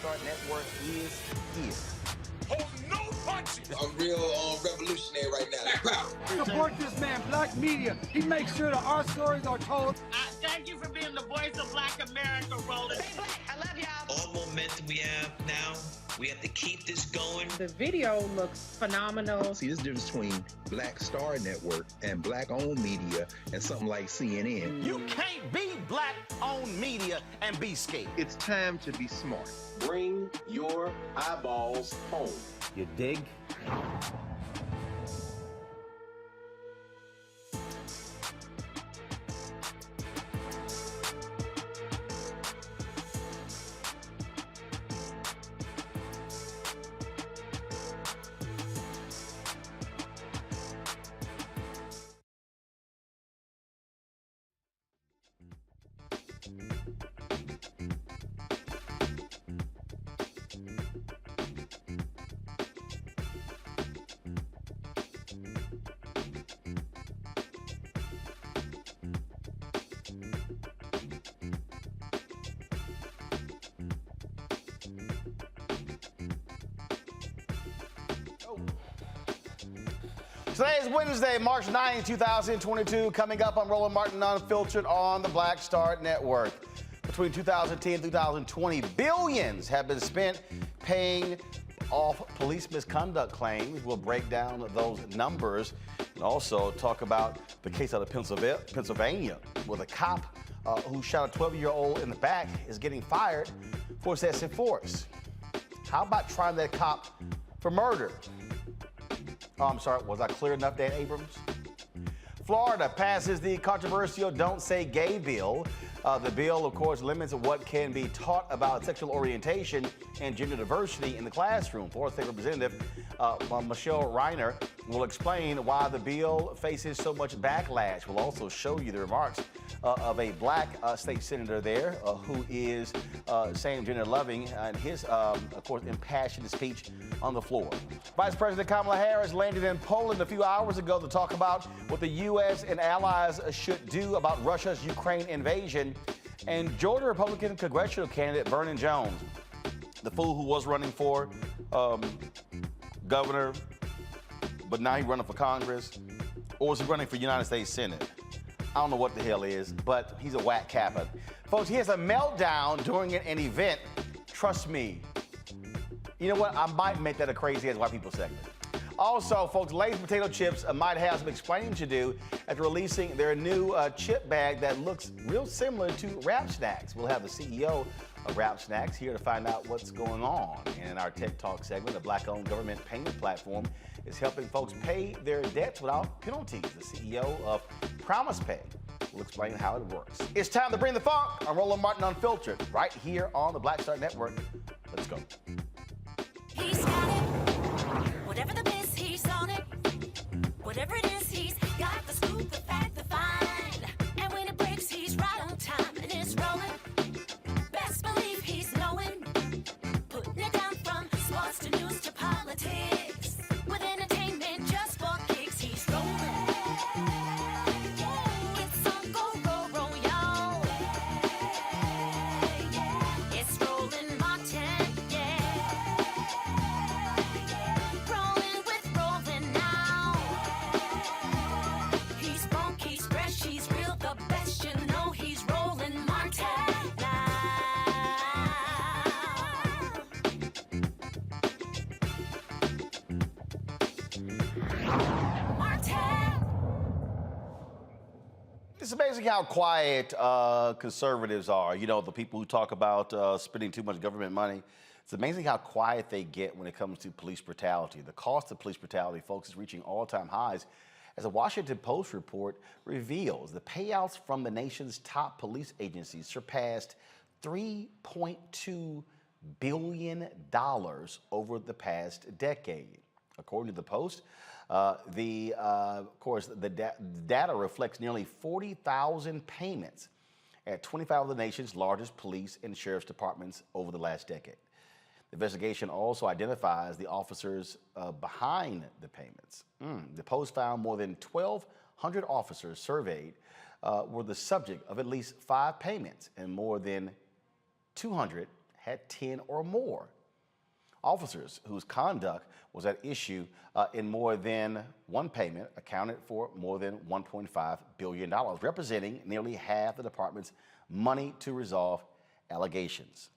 Start Network is here. Hold no punches! I'm real revolutionary right now. Support this man, Black Media. He makes sure that our stories are told. Thank you for being the voice of Black America, Roland. Stay black. I love y'all. All momentum we have now, we have to keep this going. The video looks phenomenal. See, this difference between Black Star Network and Black-owned media and something like CNN. You can't be Black-owned media and be scared. It's time to be smart. Bring your eyeballs home. You dig? Today is Wednesday, March 9, 2022. Coming up on Roland Martin Unfiltered on the Black Star Network. Between 2010 and 2020, billions have been spent paying off police misconduct claims. We'll break down those numbers and also talk about the case out of Pennsylvania, where the cop who shot a 12-year-old in the back is getting fired for excessive force. How about trying that cop for murder? Oh, I'm sorry, was I clear enough, Dan Abrams? Florida passes the controversial Don't Say Gay bill. The bill, of course, limits what can be taught about sexual orientation and gender diversity in the classroom. Florida State Representative Michele Rayner will explain why the bill faces so much backlash. We'll also show you the remarks of a black state senator there who is saying gender loving and his, of course, impassioned speech on the floor. Vice President Kamala Harris landed in Poland a few hours ago to talk about what the U.S. and allies should do about Russia's Ukraine invasion. And Georgia Republican Congressional candidate Vernon Jones, the fool who was running for governor, but now he's running for Congress, or is he running for United States Senate? I don't know what the hell is, but he's a whack capper. Folks, he has a meltdown during an event. Trust me. You know what? I might make that a crazy as white people segment. Also, folks, Lay's potato chips might have some explaining to do after releasing their new chip bag that looks real similar to Rap Snacks. We'll have the CEO of Rap Snacks here to find out what's going on. And in our Tech Talk segment, a black-owned government payment platform is helping folks pay their debts without penalties. The CEO of Promise Pay will explain how it works. It's time to bring the funk on Roland Martin Unfiltered, right here on the Black Star Network. Let's go. He's got it. Whatever the biz, he's on it. Whatever it is, he's got the scoop, the fact, the find. And when it breaks, he's right on time and it's rolling. Best believe he's knowing. Putting it down from sports to news to politics. With entertainment just for kicks, he's rolling. It's on go, roll, roll, y'all. It's Roland Martin, yeah. Rolling with Roland now. He's funk, he's fresh, he's real, the best, you know he's Roland Martin now. It's amazing how quiet conservatives are. You know, the people who talk about spending too much government money. It's amazing how quiet they get when it comes to police brutality. The cost of police brutality, folks, is reaching all-time highs. As a Washington Post report reveals, the payouts from the nation's top police agencies surpassed $3.2 billion over the past decade. According to the Post, of course, the data reflects nearly 40,000 payments at 25 of the nation's largest police and sheriff's departments over the last decade. The investigation also identifies the officers behind the payments. The Post found more than 1,200 officers surveyed were the subject of at least 5 payments, and more than 200 had 10 or more. Officers whose conduct was at issue in more than one payment accounted for more than $1.5 billion, representing nearly half the department's money to resolve allegations.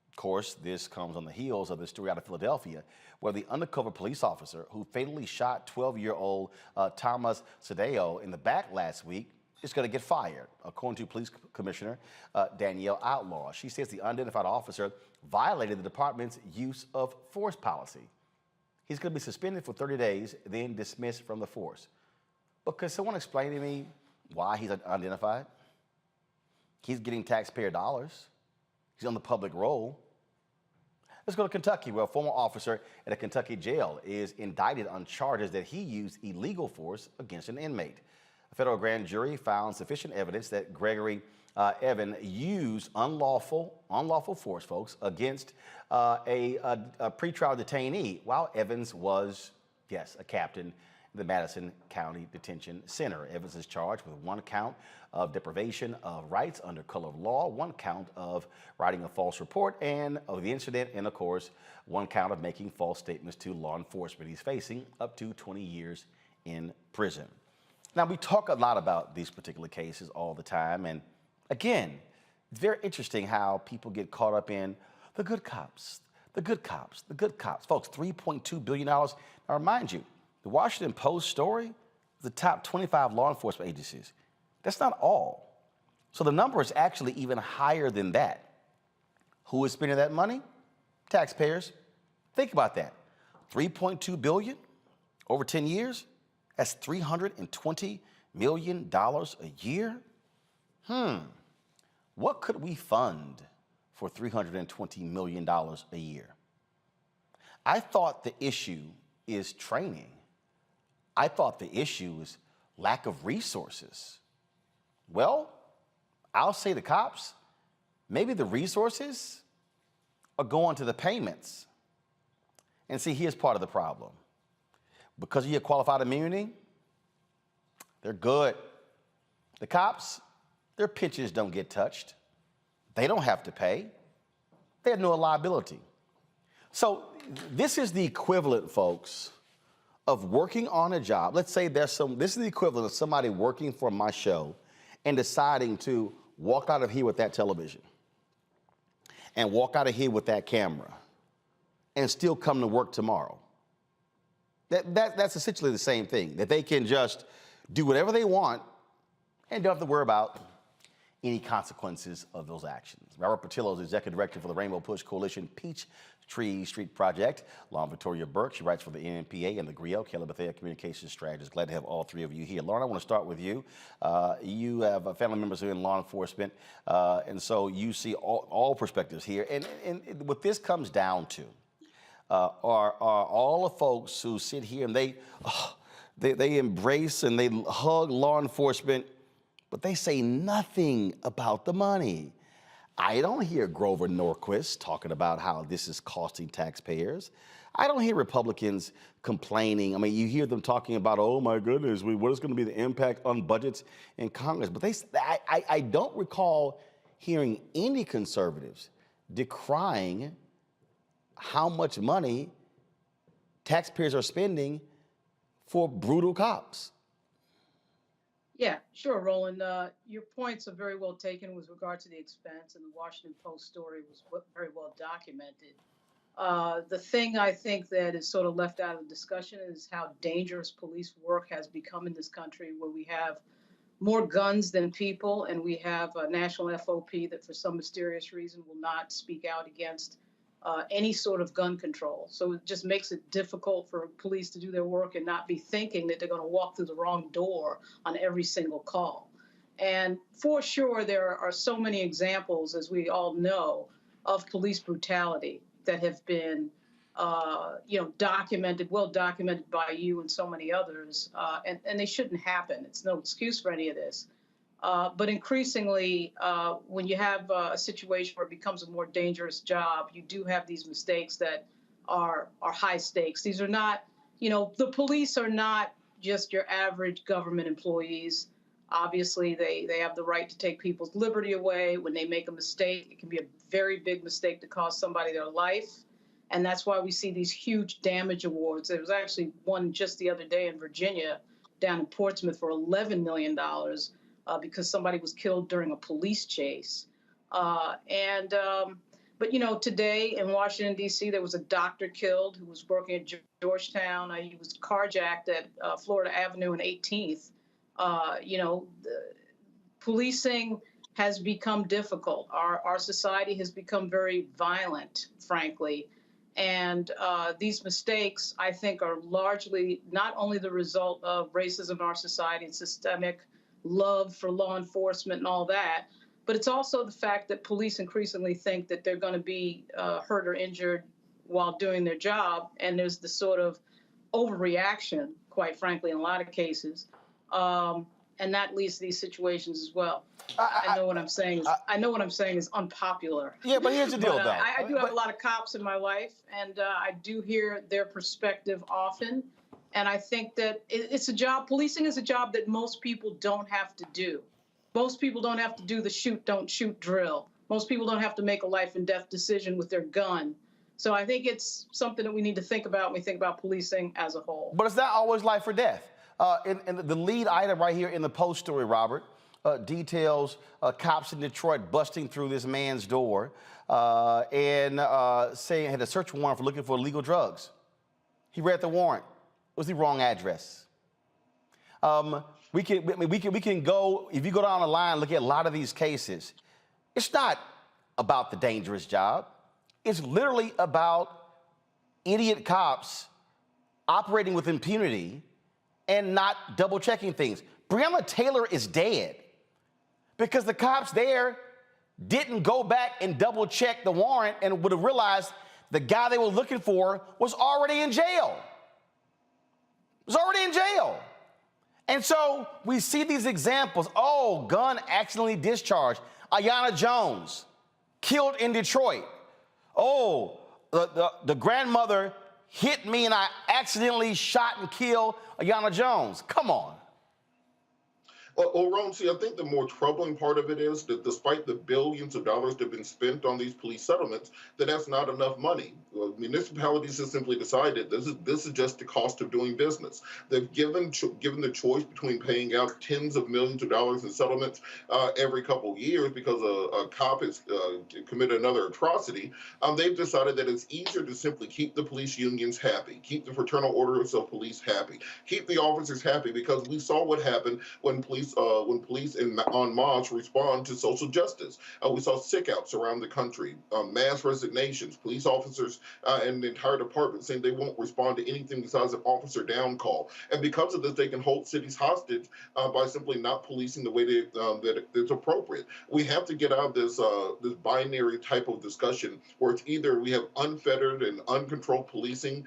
Of course, this comes on the heels of the story out of Philadelphia, where the undercover police officer who fatally shot 12-year-old Thomas Sadeo in the back last week is going to get fired, according to Police Commissioner Danielle Outlaw. She says the unidentified officer violated the department's use of force policy. He's going to be suspended for 30 days, then dismissed from the force. But could someone explain to me why he's unidentified? He's getting taxpayer dollars. He's on the public roll. Let's go to Kentucky, where a former officer at a Kentucky jail is indicted on charges that he used illegal force against an inmate. A federal grand jury found sufficient evidence that Gregory Evan used unlawful force, folks, against a pretrial detainee while Evans was, yes, a captain in the Madison County Detention Center. Evans is charged with one count of deprivation of rights under color of law, one count of writing a false report and of the incident, and of course, one count of making false statements to law enforcement. He's facing up to 20 years in prison. Now, we talk a lot about these particular cases all the time, and again, it's very interesting how people get caught up in the good cops, the good cops, the good cops. Folks, $3.2 billion. Now, remind you, the Washington Post story, the top 25 law enforcement agencies. That's not all. So the number is actually even higher than that. Who is spending that money? Taxpayers. Think about that. $3.2 billion over 10 years. That's $320 million a year. What could we fund for $320 million a year? I thought the issue is training. I thought the issue is lack of resources. Well, I'll say the cops, maybe the resources are going to the payments. And see, here's part of the problem. Because of your qualified immunity, they're good. The cops, their pensions don't get touched. They don't have to pay. They have no liability. So this is the equivalent, folks, of working on a job. Let's say this is the equivalent of somebody working for my show and deciding to walk out of here with that television and walk out of here with that camera and still come to work tomorrow. That's essentially the same thing, that they can just do whatever they want and don't have to worry about any consequences of those actions. Robert Patillo is the executive director for the Rainbow Push Coalition Peachtree Street Project. Lauren Victoria Burke, she writes for the NMPA and the GRIO, Caleb Bethea, communications strategist. Glad to have all three of you here. Lauren, I want to start with you. You have family members who are in law enforcement, and so you see all perspectives here. And what this comes down to are all the folks who sit here and they embrace and they hug law enforcement, but they say nothing about the money. I don't hear Grover Norquist talking about how this is costing taxpayers. I don't hear Republicans complaining. I mean, you hear them talking about, oh my goodness, what is going to be the impact on budgets in Congress? But I don't recall hearing any conservatives decrying how much money taxpayers are spending for brutal cops. Yeah, sure, Roland. Your points are very well taken with regard to the expense, and the Washington Post story was very well documented. The thing I think that is sort of left out of the discussion is how dangerous police work has become in this country, where we have more guns than people, and we have a national FOP that for some mysterious reason will not speak out against any sort of gun control. So it just makes it difficult for police to do their work and not be thinking that they're going to walk through the wrong door on every single call. And for sure, there are so many examples, as we all know, of police brutality that have been, documented, well documented by you and so many others, and they shouldn't happen. It's no excuse for any of this. But increasingly, when you have a situation where it becomes a more dangerous job, you do have these mistakes that are high stakes. These are not, the police are not just your average government employees. Obviously, they have the right to take people's liberty away. When they make a mistake, it can be a very big mistake to cost somebody their life. And that's why we see these huge damage awards. There was actually one just the other day in Virginia, down in Portsmouth, for $11 million because somebody was killed during a police chase. But, you know, today in Washington, D.C., there was a doctor killed who was working at Georgetown. He was carjacked at Florida Avenue and 18th. You know, policing has become difficult. Our society has become very violent, frankly. And these mistakes, I think, are largely not only the result of racism in our society and systemic love for law enforcement and all that, but it's also the fact that police increasingly think that they're going to be hurt or injured while doing their job. And there's this sort of overreaction, quite frankly, in a lot of cases. And that leads to these situations as well. I know what I'm saying. I know what I'm saying is unpopular. Yeah, but here's the deal, though. I do have a lot of cops in my life, and I do hear their perspective often. And I think that it's a job. Policing is a job that most people don't have to do. Most people don't have to do the shoot, don't shoot drill. Most people don't have to make a life and death decision with their gun. So I think it's something that we need to think about when we think about policing as a whole. But it's not always life or death. And the lead item right here in the Post story, Robert, details cops in Detroit busting through this man's door and saying had a search warrant for looking for illegal drugs. He read the warrant. It was the wrong address. We can go, if you go down the line, look at a lot of these cases. It's not about the dangerous job. It's literally about idiot cops operating with impunity and not double checking things. Breonna Taylor is dead because the cops there didn't go back and double check the warrant and would have realized the guy they were looking for was already in jail. Was already in jail. And so we see these examples. Oh, gun accidentally discharged. Ayanna Jones, killed in Detroit. Oh, the grandmother hit me and I accidentally shot and killed Ayanna Jones. Come on. Well, Ron, see, I think the more troubling part of it is that despite the billions of dollars that have been spent on these police settlements, that's not enough money. Well, municipalities have simply decided this is just the cost of doing business. They've given the choice between paying out tens of millions of dollars in settlements every couple of years because a cop has committed another atrocity. They've decided that it's easier to simply keep the police unions happy, keep the fraternal orders of police happy, keep the officers happy, because we saw what happened when police en masse respond to social justice. We saw sick-outs around the country, mass resignations, police officers and the entire department saying they won't respond to anything besides an officer down call. And because of this, they can hold cities hostage by simply not policing the way that it's appropriate. We have to get out of this binary type of discussion where it's either we have unfettered and uncontrolled policing,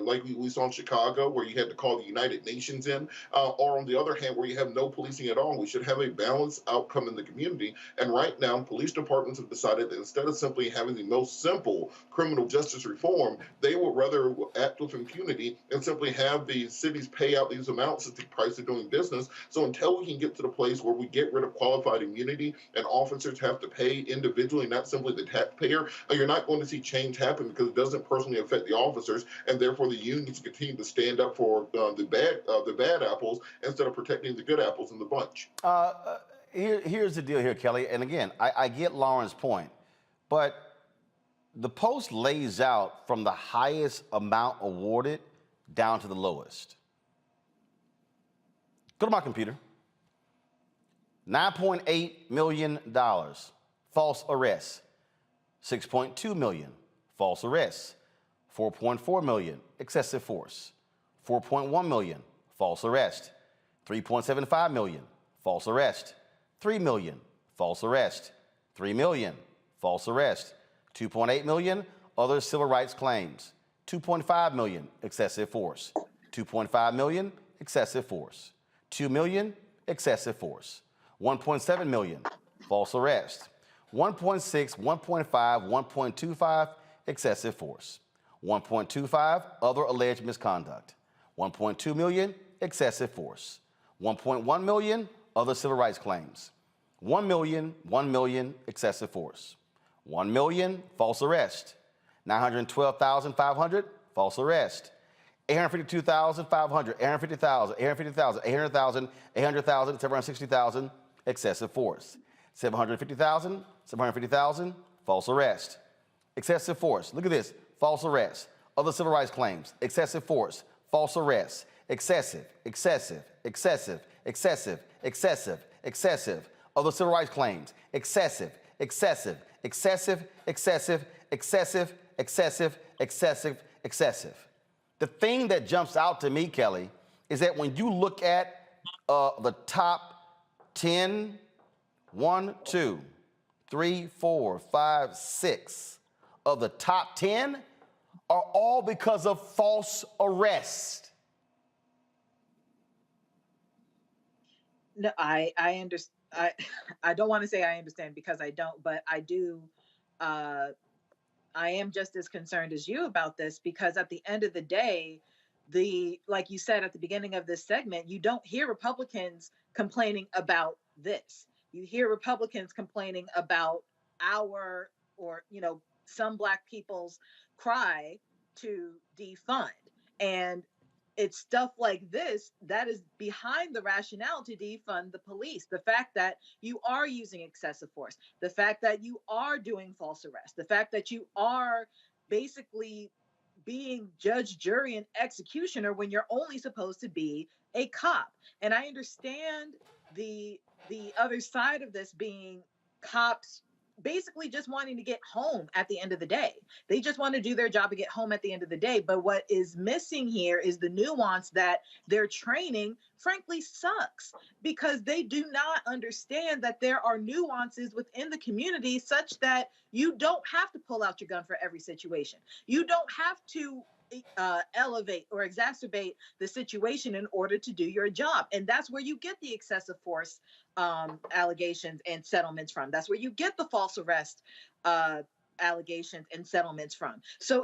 like we saw in Chicago, where you had to call the United Nations in, or on the other hand, where you have no policing at all. We should have a balanced outcome in the community. And right now, police departments have decided that instead of simply having the most simple criminal justice reform, they would rather act with impunity and simply have the cities pay out these amounts at the price of doing business. So until we can get to the place where we get rid of qualified immunity and officers have to pay individually, not simply the taxpayer, you're not going to see change happen, because it doesn't personally affect the officers, and therefore the unions continue to stand up for the bad apples instead of protecting the good apples in the bunch. Here's the deal here, Kelly. And again, I get Lauren's point, but the Post lays out from the highest amount awarded down to the lowest. Go to my computer. $9.8 million, false arrests. $6.2 million, false arrests. $4.4 million, excessive force. $4.1 million, false arrest. $3.75 million, false arrest. $3 million, false arrest. $3 million, false arrest. $2.8 million, other civil rights claims. $2.5 million, excessive force. $2.5 million, excessive force. $2 million, excessive force. $1.7 million, false arrest. 1.6, 1.5, 1.25, excessive force. 1.25, other alleged misconduct. 1.2 million, excessive force. 1.1 million, other civil rights claims. 1 million, excessive force. 1 million, false arrest. 912,500, false arrest. 852,500, 850,000, 850,000, 800,000, 800,000, 760,000, excessive force. 750,000, 750,000, false arrest. Excessive force, look at this, false arrest. Other civil rights claims, excessive force, false arrest, excessive, excessive, excessive, excessive, excessive, excessive. Other civil rights claims, excessive, excessive, excessive, excessive, excessive, excessive, excessive, excessive. The thing that jumps out to me, Kelly, is that when you look at the top 10, 1, 2, 3, 4, 5, 6 of the top 10 are all because of false arrest. No, I understand. I don't want to say I understand because I don't, but I do. I am just as concerned as you about this because at the end of the day, like you said at the beginning of this segment, you don't hear Republicans complaining about this. You hear Republicans complaining about some Black people's cry to defund. And it's stuff like this that is behind the rationale to defund the police. The fact that you are using excessive force, the fact that you are doing false arrest, the fact that you are basically being judge, jury, and executioner when you're only supposed to be a cop. And I understand the other side of this being cops basically just wanting to get home at the end of the day. They just want to do their job and get home at the end of the day. But what is missing here is the nuance that their training, frankly, sucks because they do not understand that there are nuances within the community such that you don't have to pull out your gun for every situation. You don't have to elevate or exacerbate the situation in order to do your job. And that's where you get the excessive force allegations and settlements from. That's where you get the false arrest allegations and settlements from. So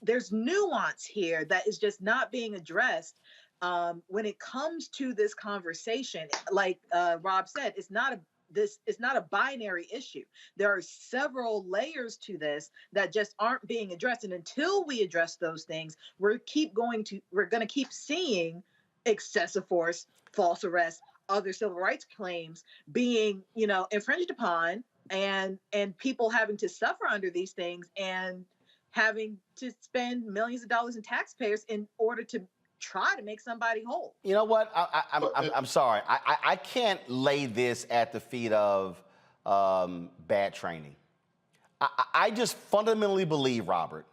there's nuance here that is just not being addressed when it comes to this conversation. Like Rob said, it's not a binary issue. There are several layers to this that just aren't being addressed. And until we address those things, we're going to keep seeing excessive force, false arrest, other civil rights claims being, infringed upon and people having to suffer under these things and having to spend millions of dollars in taxpayers in order to try to make somebody whole. You know what? I'm sorry. I can't lay this at the feet of bad training. I just fundamentally believe, Robert,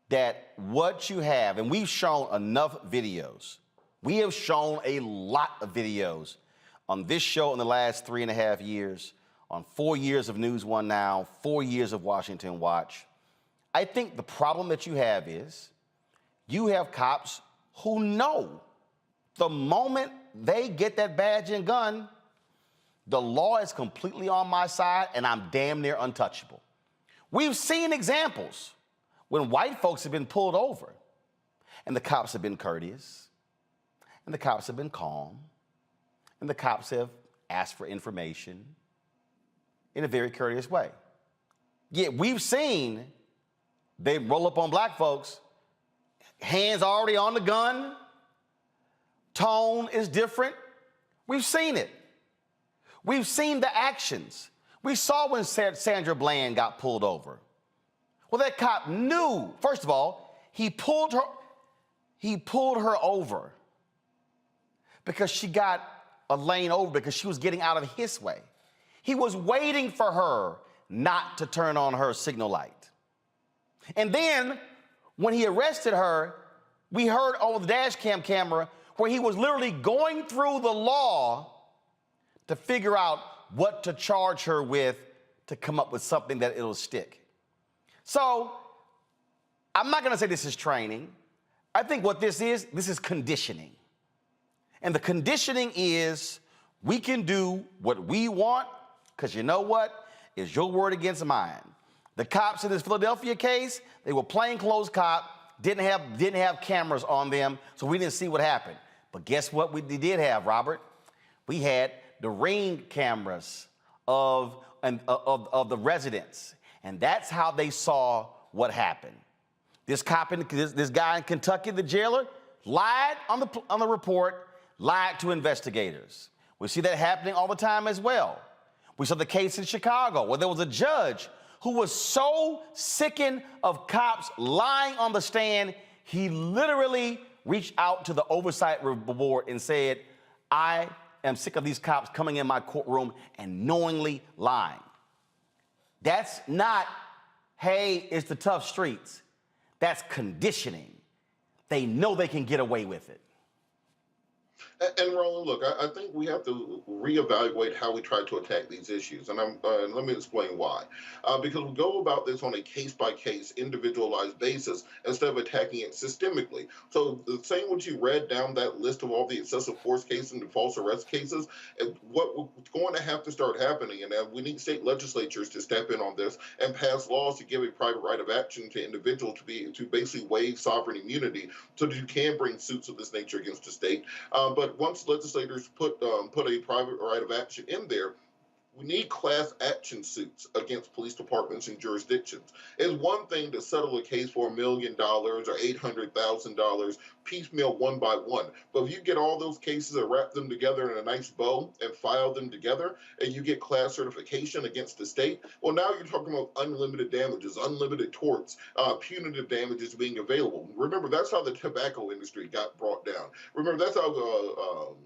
that what you have, and we've shown enough videos. We have shown a lot of videos on this show in the last 3.5 years, on 4 years of News One Now, 4 years of Washington Watch. I think the problem that you have is you have cops who know the moment they get that badge and gun, the law is completely on my side and I'm damn near untouchable. We've seen examples when white folks have been pulled over and the cops have been courteous and the cops have been calm and the cops have asked for information in a very courteous way. Yet we've seen they roll up on black folks, hands already on the gun, tone is different. We've seen it. We've seen the actions. We saw when Sandra Bland got pulled over. Well, that cop knew, first of all, he pulled her over because she got a lane over because she was getting out of his way. He was waiting for her not to turn on her signal light. And then when he arrested her, we heard on the dash cam camera where he was literally going through the law to figure out what to charge her with to come up with something that it'll stick. So I'm not going to say this is training. I think what this is conditioning. And the conditioning is we can do what we want because you know what? It's your word against mine. The cops in this Philadelphia case, they were plainclothes cop, didn't have cameras on them, so we didn't see what happened. But guess what we did have, Robert? We had the ring cameras of the residents, and that's how they saw what happened. This cop, this guy in Kentucky, the jailer, lied on the report, lied to investigators. We see that happening all the time as well. We saw the case in Chicago where there was a judge who was so sickened of cops lying on the stand, he literally reached out to the oversight board and said, I am sick of these cops coming in my courtroom and knowingly lying. That's not, hey, it's the tough streets. That's conditioning. They know they can get away with it. And Roland, look, I think we have to reevaluate how we try to attack these issues, and let me explain why. Because we go about this on a case-by-case, individualized basis instead of attacking it systemically. So the same what you read down that list of all the excessive force cases and the false arrest cases, what's going to have to start happening, and we need state legislatures to step in on this and pass laws to give a private right of action to individuals to basically waive sovereign immunity so that you can bring suits of this nature against the state. But once legislators put a private right of action in there, we need class action suits against police departments and jurisdictions. It's one thing to settle a case for $1 million or $800,000 piecemeal one by one. But if you get all those cases and wrap them together in a nice bow and file them together and you get class certification against the state, well, now you're talking about unlimited damages, unlimited torts, punitive damages being available. Remember, that's how the tobacco industry got brought down. Remember, that's how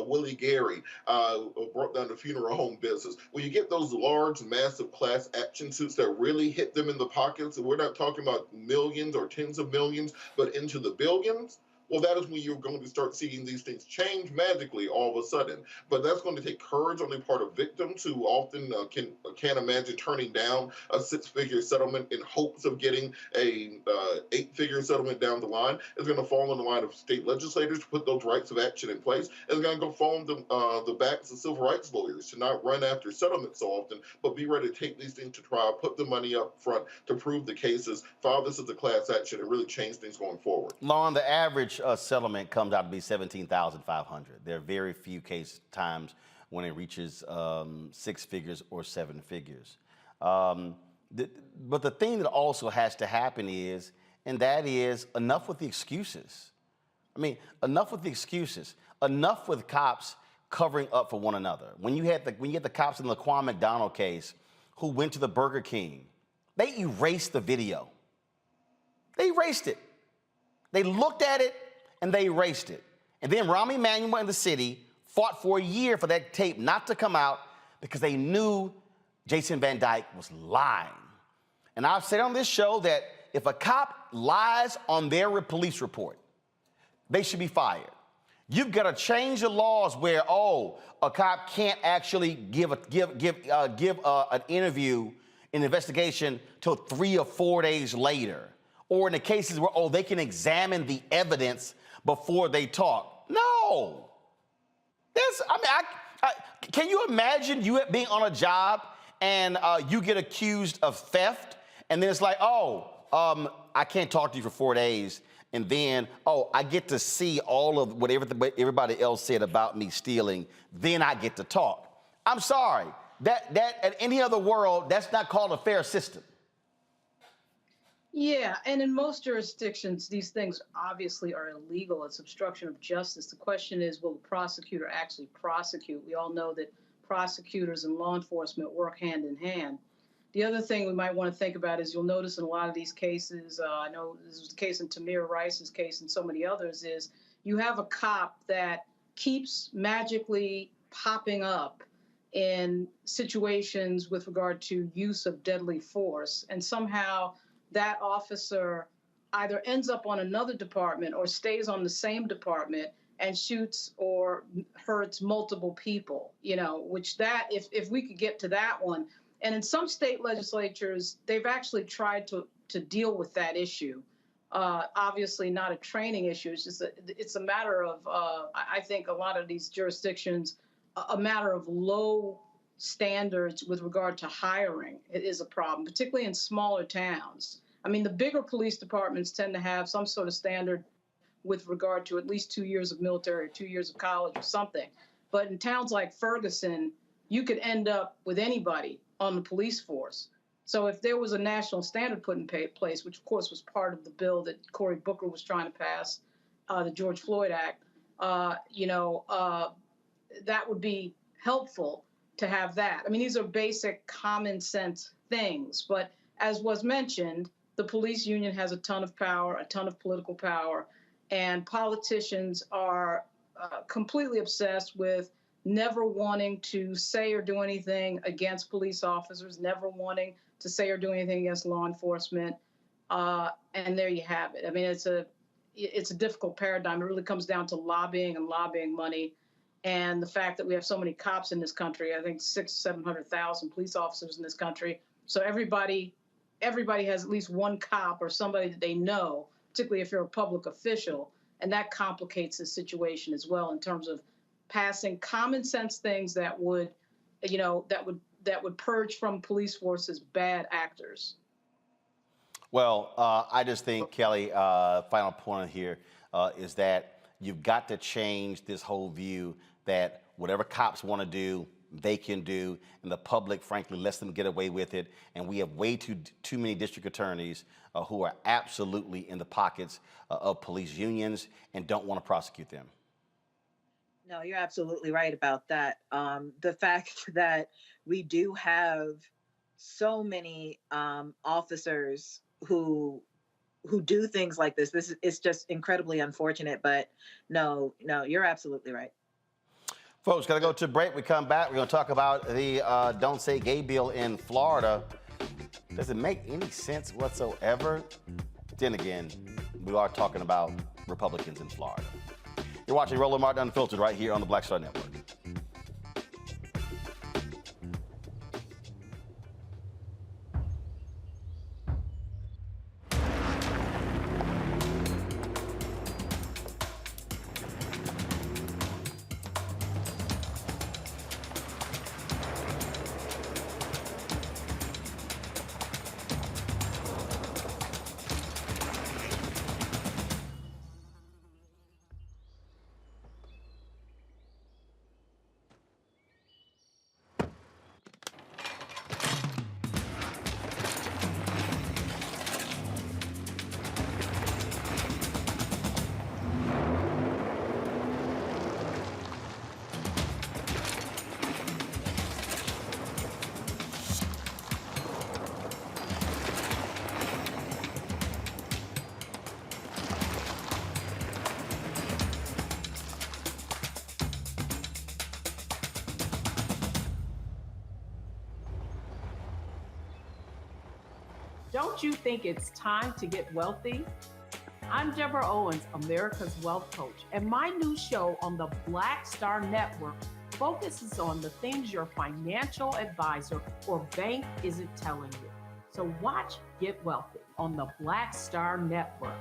Willie Gary brought down the funeral home business. When you get those large, massive class action suits that really hit them in the pockets, and we're not talking about millions or tens of millions, but into the billions, well, that is when you're going to start seeing these things change magically all of a sudden. But that's going to take courage on the part of victims who often can't imagine turning down a 6-figure settlement in hopes of getting a 8-figure settlement down the line. It's going to fall on the line of state legislators to put those rights of action in place. It's going to go fall on the backs of civil rights lawyers to not run after settlements so often, but be ready to take these things to trial, put the money up front to prove the cases, file this as a class action, and really change things going forward. Lon, the average settlement comes out to be $17,500. There are very few times when it reaches 6 figures or 7 figures. But the thing that also has to happen is, and that is enough with the excuses. I mean, enough with the excuses. Enough with cops covering up for one another. When you had the cops in the Laquan McDonald case who went to the Burger King, they erased the video. They erased it. They looked at it and they erased it. And then Rahm Emanuel and the city fought for a year for that tape not to come out because they knew Jason Van Dyke was lying. And I've said on this show that if a cop lies on their police report, they should be fired. You've got to change the laws where, a cop can't actually give an interview, an investigation till 3 or 4 days later. Or in the cases where, they can examine the evidence before they talk. No. Can you imagine you being on a job and you get accused of theft, and then it's like, I can't talk to you for 4 days, and then, I get to see all of what everybody else said about me stealing, then I get to talk. I'm sorry. That in any other world, that's not called a fair system. Yeah, and in most jurisdictions, these things obviously are illegal. It's obstruction of justice. The question is, will the prosecutor actually prosecute? We all know that prosecutors and law enforcement work hand in hand. The other thing we might want to think about is you'll notice in a lot of these cases, I know this was the case in Tamir Rice's case and so many others, is you have a cop that keeps magically popping up in situations with regard to use of deadly force, and somehow that officer either ends up on another department or stays on the same department and shoots or hurts multiple people, which if we could get to that one. And in some state legislatures, they've actually tried to deal with that issue. Obviously not a training issue. It's a matter of, I think a lot of these jurisdictions, a matter of low standards with regard to hiring is a problem, particularly in smaller towns. I mean, the bigger police departments tend to have some sort of standard with regard to at least 2 years of military or 2 years of college or something. But in towns like Ferguson, you could end up with anybody on the police force. So if there was a national standard put in place, which of course was part of the bill that Cory Booker was trying to pass, the George Floyd Act, that would be helpful to have that. I mean, these are basic common sense things, but as was mentioned, the police union has a ton of power, a ton of political power, and politicians are completely obsessed with never wanting to say or do anything against police officers, never wanting to say or do anything against law enforcement. And there you have it. I mean, it's a difficult paradigm. It really comes down to lobbying and lobbying money. And the fact that we have so many cops in this country, I think 700,000 police officers in this country. So everybody has at least one cop or somebody that they know, particularly if you're a public official. And that complicates the situation as well in terms of passing common sense things that would purge from police forces bad actors. Well, I just think, Kelly, final point here is that you've got to change this whole view that whatever cops want to do, they can do, and the public, frankly, lets them get away with it. And we have way too many district attorneys who are absolutely in the pockets of police unions and don't want to prosecute them. No, you're absolutely right about that. The fact that we do have so many officers who do things like this is just incredibly unfortunate. But no, you're absolutely right. Folks, got to go to break. We come back. We're going to talk about the Don't Say Gay bill in Florida. Does it make any sense whatsoever? Then again, we are talking about Republicans in Florida. You're watching Roland Martin Unfiltered right here on the Black Star Network. Don't you think it's time to get wealthy? I'm Deborah Owens, America's Wealth Coach, and my new show on the Black Star Network focuses on the things your financial advisor or bank isn't telling you. So watch Get Wealthy on the Black Star Network.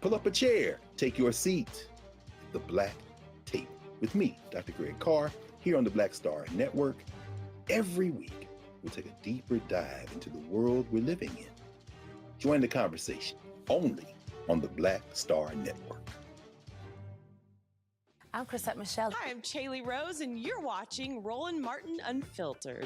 Pull up a chair, take your seat. The Black Tape with me, Dr. Greg Carr, here on the Black Star Network. Every week, we'll take a deeper dive into the world we're living in. Join the conversation only on the Black Star Network. I'm Chrisette Michele. Hi, I'm Chaley Rose, and you're watching Roland Martin Unfiltered.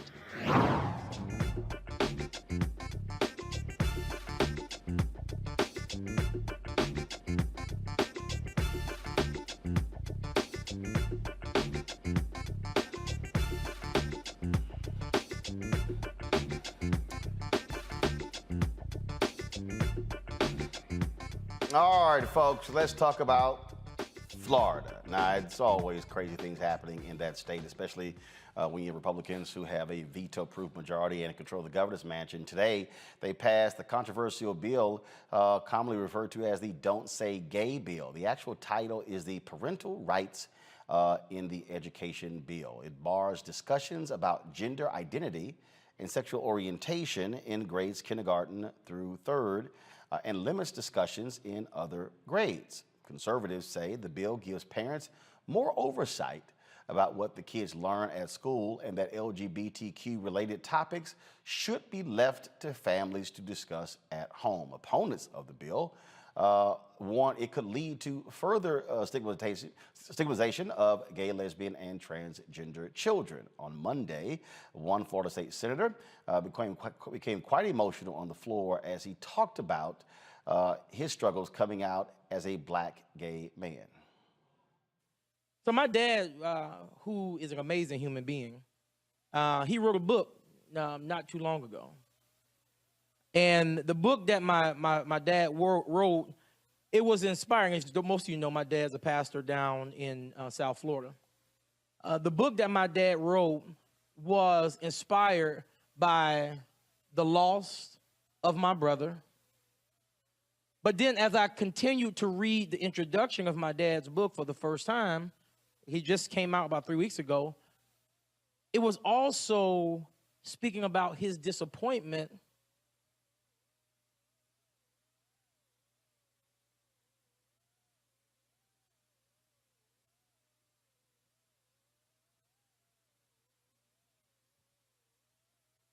All right, folks, let's talk about Florida. Now, it's always crazy things happening in that state, especially when you have Republicans who have a veto-proof majority and control the governor's mansion. Today, they passed the controversial bill commonly referred to as the Don't Say Gay bill. The actual title is the Parental Rights in the Education Bill. It bars discussions about gender identity and sexual orientation in grades kindergarten through third, and limits discussions in other grades. Conservatives say the bill gives parents more oversight about what the kids learn at school, and that LGBTQ-related topics should be left to families to discuss at home. Opponents of the bill warn it could lead to further stigmatization of gay, lesbian, and transgender children. On Monday, one Florida state senator became quite emotional on the floor as he talked about his struggles coming out as a black gay man. So my dad, who is an amazing human being, he wrote a book not too long ago. And the book that my dad wrote, it was inspiring. As most of you know, my dad's a pastor down in South Florida. The book that my dad wrote was inspired by the loss of my brother. But then as I continued to read the introduction of my dad's book for the first time, he just came out about 3 weeks ago, it was also speaking about his disappointment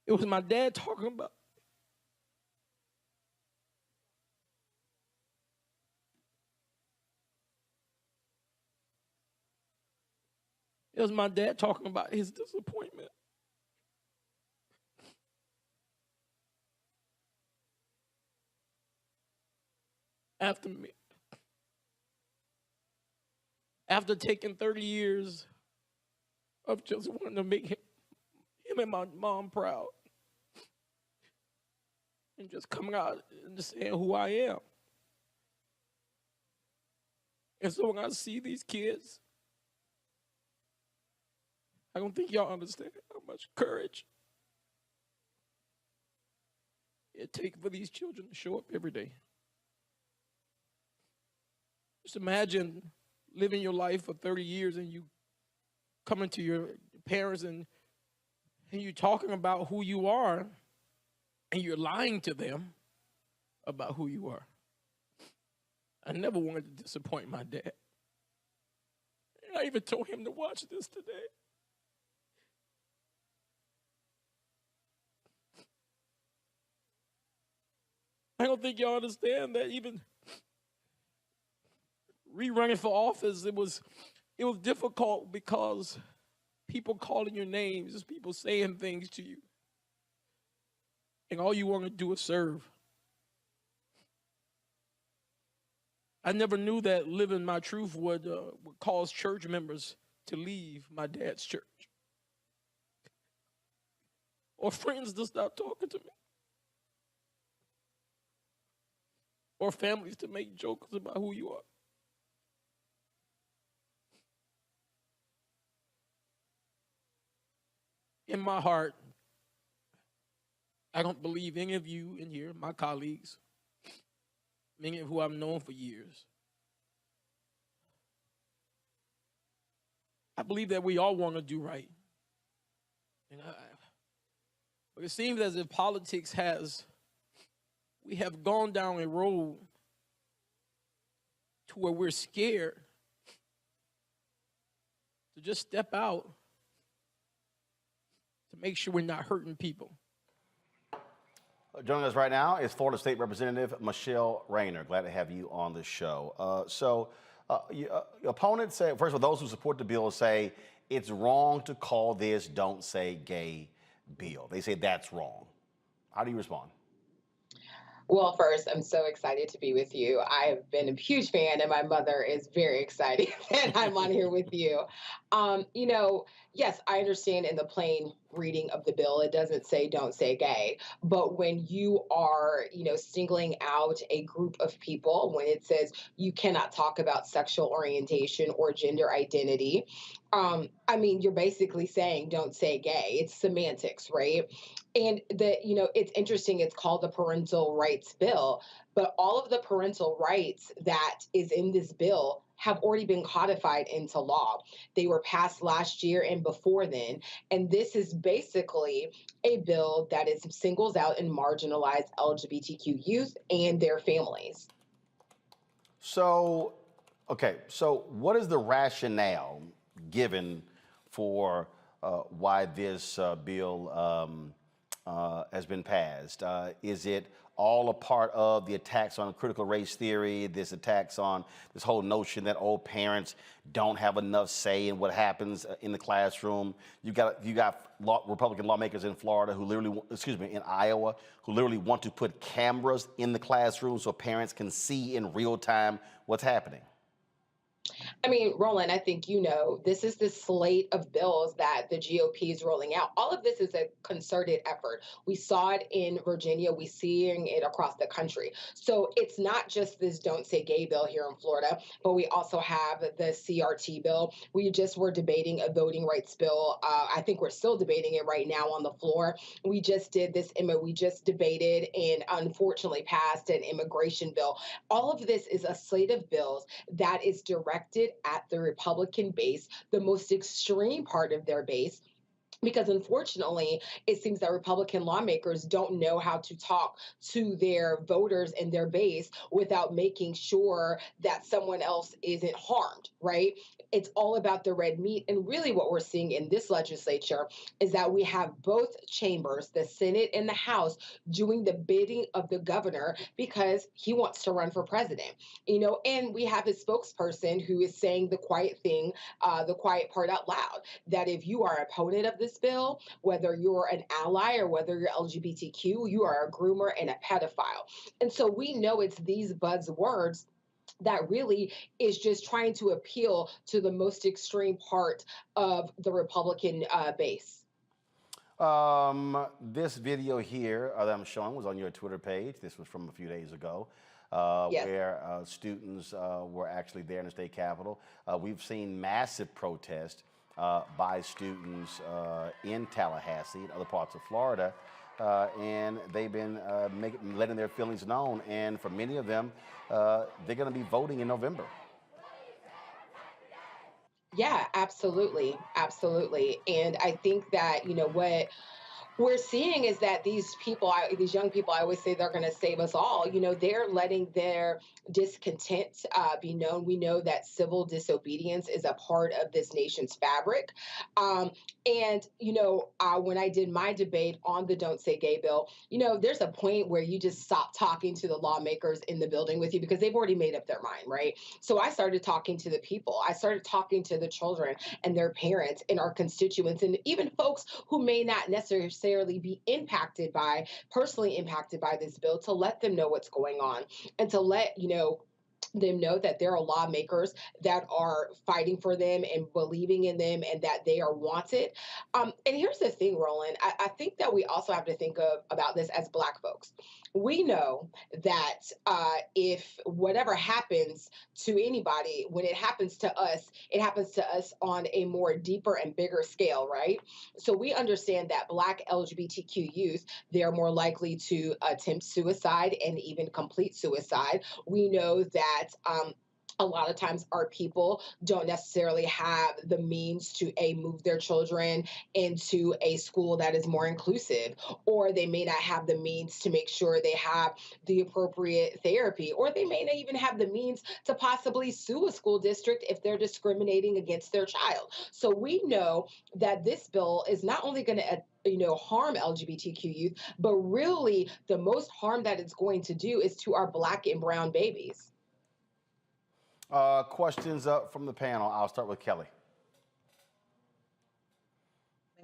It was my dad talking about It was my dad talking about his disappointment. After taking 30 years of just wanting to make him and my mom proud, and just coming out and just saying who I am. And so when I see these kids, I don't think y'all understand how much courage it takes for these children to show up every day. Just imagine living your life for 30 years and you coming to your parents and you're talking about who you are and you're lying to them about who you are. I never wanted to disappoint my dad. And I even told him to watch this today. I don't think y'all understand that even rerunning for office, it was difficult because people calling your names, just people saying things to you. And all you want to do is serve. I never knew that living my truth would cause church members to leave my dad's church. Or friends to stop talking to me. Or families to make jokes about who you are. In my heart, I don't believe any of you in here, my colleagues, many of who I've known for years, I believe that we all want to do right. But it seems as if politics we have gone down a road to where we're scared to just step out to make sure we're not hurting people. Joining us right now is Florida State Representative Michele Rayner. Glad to have you on the show. Your opponents say, first of all, those who support the bill say it's wrong to call this "Don't Say Gay" bill. They say that's wrong. How do you respond? Well, first, I'm so excited to be with you. I've been a huge fan, and my mother is very excited that I'm on here with you. Yes, I understand in the plain reading of the bill, it doesn't say "don't say gay." But when you are, singling out a group of people, when it says you cannot talk about sexual orientation or gender identity, you're basically saying "don't say gay." It's semantics, right? And it's interesting. It's called the Parental Rights Bill, but all of the parental rights that is in this bill have already been codified into law. They were passed last year and before then. And this is basically a bill that singles out and marginalized LGBTQ youth and their families. So Okay, so what is the rationale given for why this bill has been passed? Is it all a part of the attacks on critical race theory, this attacks on this whole notion that old parents don't have enough say in what happens in the classroom? You got Republican lawmakers in Florida who literally, in Iowa, who literally want to put cameras in the classroom so parents can see in real time what's happening. I mean, Roland, I think you know, this is the slate of bills that the GOP is rolling out. All of this is a concerted effort. We saw it in Virginia. We're seeing it across the country. So it's not just this Don't Say Gay bill here in Florida, but we also have the CRT bill. We just were debating a voting rights bill. I think we're still debating it right now on the floor. We just did this, we just debated and unfortunately passed an immigration bill. All of this is a slate of bills that is directed at the Republican base, the most extreme part of their base, because unfortunately, it seems that Republican lawmakers don't know how to talk to their voters and their base without making sure that someone else isn't harmed, right? It's all about the red meat. And really what we're seeing in this legislature is that we have both chambers, the Senate and the House, doing the bidding of the governor because he wants to run for president, and we have his spokesperson who is saying the quiet thing, the quiet part out loud, that if you are an opponent of this bill, whether you're an ally or whether you're LGBTQ, you are a groomer and a pedophile. And so we know it's these buzzwords that really is just trying to appeal to the most extreme part of the Republican base. This video here that I'm showing was on your Twitter page. This was from a few days ago. Yes. Where students were actually there in the state capitol. We've seen massive protests by students in Tallahassee and other parts of Florida, and they've been letting their feelings known. And for many of them, they're going to be voting in November. Yeah, absolutely. Absolutely. And I think that, what we're seeing is that these young people, I always say they're going to save us all. They're letting their discontent be known. We know that civil disobedience is a part of this nation's fabric. When I did my debate on the Don't Say Gay bill, there's a point where you just stop talking to the lawmakers in the building with you because they've already made up their mind, right? So I started talking to the people. I started talking to the children and their parents and our constituents and even folks who may not necessarily be personally impacted by this bill, to let them know what's going on and to let them know that there are lawmakers that are fighting for them and believing in them and that they are wanted. And here's the thing, Roland, I think that we also have to think about this as Black folks. We know that if whatever happens to anybody, when it happens to us on a more deeper and bigger scale, right? So we understand that Black LGBTQ youth, they're more likely to attempt suicide and even complete suicide. We know that a lot of times our people don't necessarily have the means to move their children into a school that is more inclusive, or they may not have the means to make sure they have the appropriate therapy, or they may not even have the means to possibly sue a school district if they're discriminating against their child. So we know that this bill is not only going to harm LGBTQ youth, but really the most harm that it's going to do is to our Black and brown babies. Questions up from the panel. I'll start with Kelly.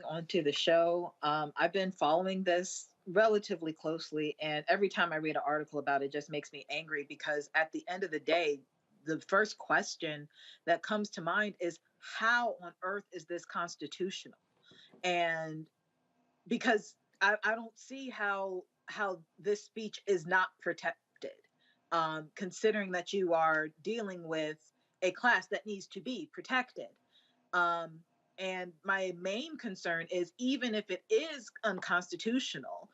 Onto the show. I've been following this relatively closely, and every time I read an article about it, just makes me angry because at the end of the day, the first question that comes to mind is, how on earth is this constitutional? And because I don't see how this speech is not protected. Considering that you are dealing with a class that needs to be protected. And my main concern is, even if it is unconstitutional,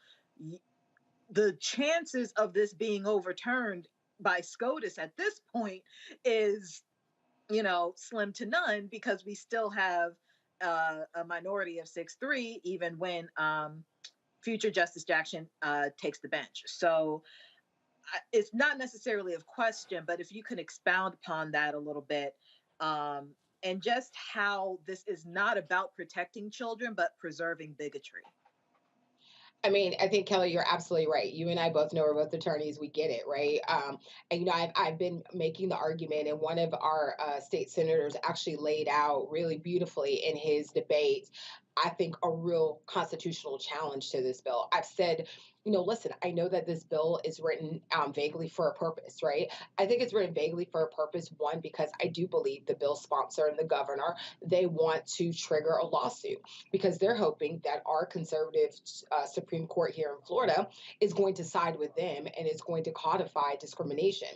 the chances of this being overturned by SCOTUS at this point is, slim to none, because we still have a minority of 6-3, even when future Justice Jackson takes the bench. So it's not necessarily a question, but if you can expound upon that a little bit, and just how this is not about protecting children, but preserving bigotry. I mean, I think Kelly, you're absolutely right. You and I both know we're both attorneys. We get it, right? And you know, I've been making the argument, and one of our state senators actually laid out really beautifully in his debate, I think, a real constitutional challenge to this bill. I've said, you know, listen, I know that this bill is written vaguely for a purpose, right? I think it's written vaguely for a purpose, one, because I do believe the bill sponsor and the governor, they want to trigger a lawsuit because they're hoping that our conservative Supreme Court here in Florida is going to side with them and is going to codify discrimination.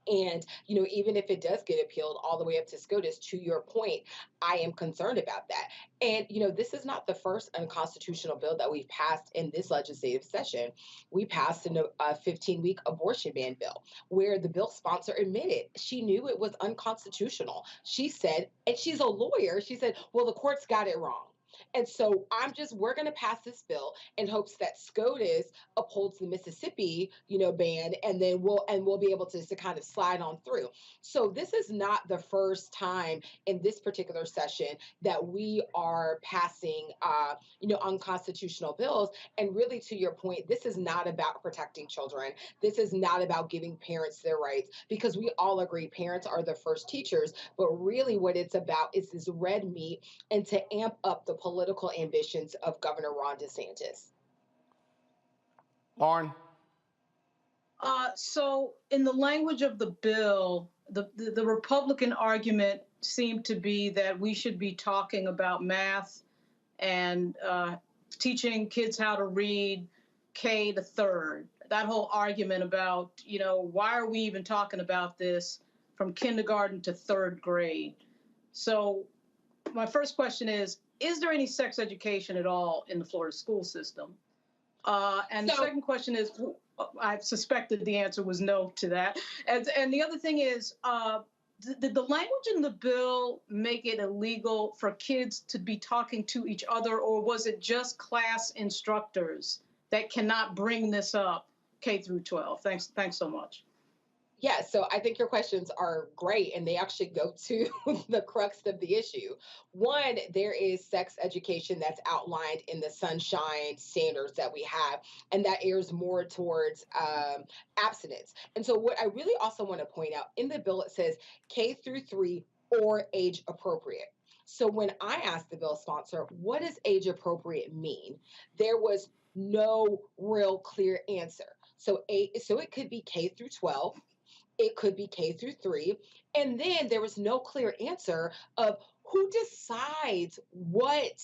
And, you know, even if it does get appealed all the way up to SCOTUS, to your point, I am concerned about that. And, you know, this is not the first unconstitutional bill that we've passed in this legislative session. We passed a 15-week abortion ban bill where the bill sponsor admitted she knew it was unconstitutional. She said, and she's a lawyer, she said, well, the courts got it wrong. And so we're going to pass this bill in hopes that SCOTUS upholds the Mississippi, you know, ban, and then we'll be able to kind of slide on through. So this is not the first time in this particular session that we are passing, you know, unconstitutional bills. And really, to your point, this is not about protecting children. This is not about giving parents their rights, because we all agree parents are the first teachers. But really what it's about is this red meat and to amp up the political ambitions of Governor Ron DeSantis. Lauren? So in the language of the bill, the Republican argument seemed to be that we should be talking about math and teaching kids how to read K to third. That whole argument about, you know, why are we even talking about this from kindergarten to third grade? So my first question is there any sex education at all in the Florida school system? And the second question is, I suspected the answer was no to that. And the other thing is, did the language in the bill make it illegal for kids to be talking to each other, or was it just class instructors that cannot bring this up K through 12? Thanks so much. Yeah, so I think your questions are great, and they actually go to the crux of the issue. One, there is sex education that's outlined in the Sunshine standards that we have, and that airs more towards abstinence. And so what I really also want to point out, in the bill, it says K through 3 or age appropriate. So when I asked the bill sponsor, what does age appropriate mean? There was no real clear answer. So it could be K through 12. It could be K through 3. And then there was no clear answer of who decides what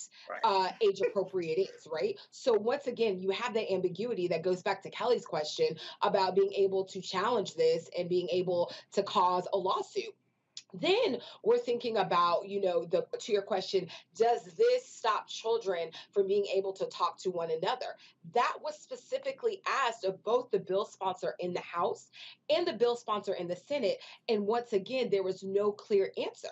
age appropriate is, right? So once again, you have that ambiguity that goes back to Kelly's question about being able to challenge this and being able to cause a lawsuit. Then we're thinking about, you know, to your question, does this stop children from being able to talk to one another? That was specifically asked of both the bill sponsor in the House and the bill sponsor in the Senate. And once again, there was no clear answer.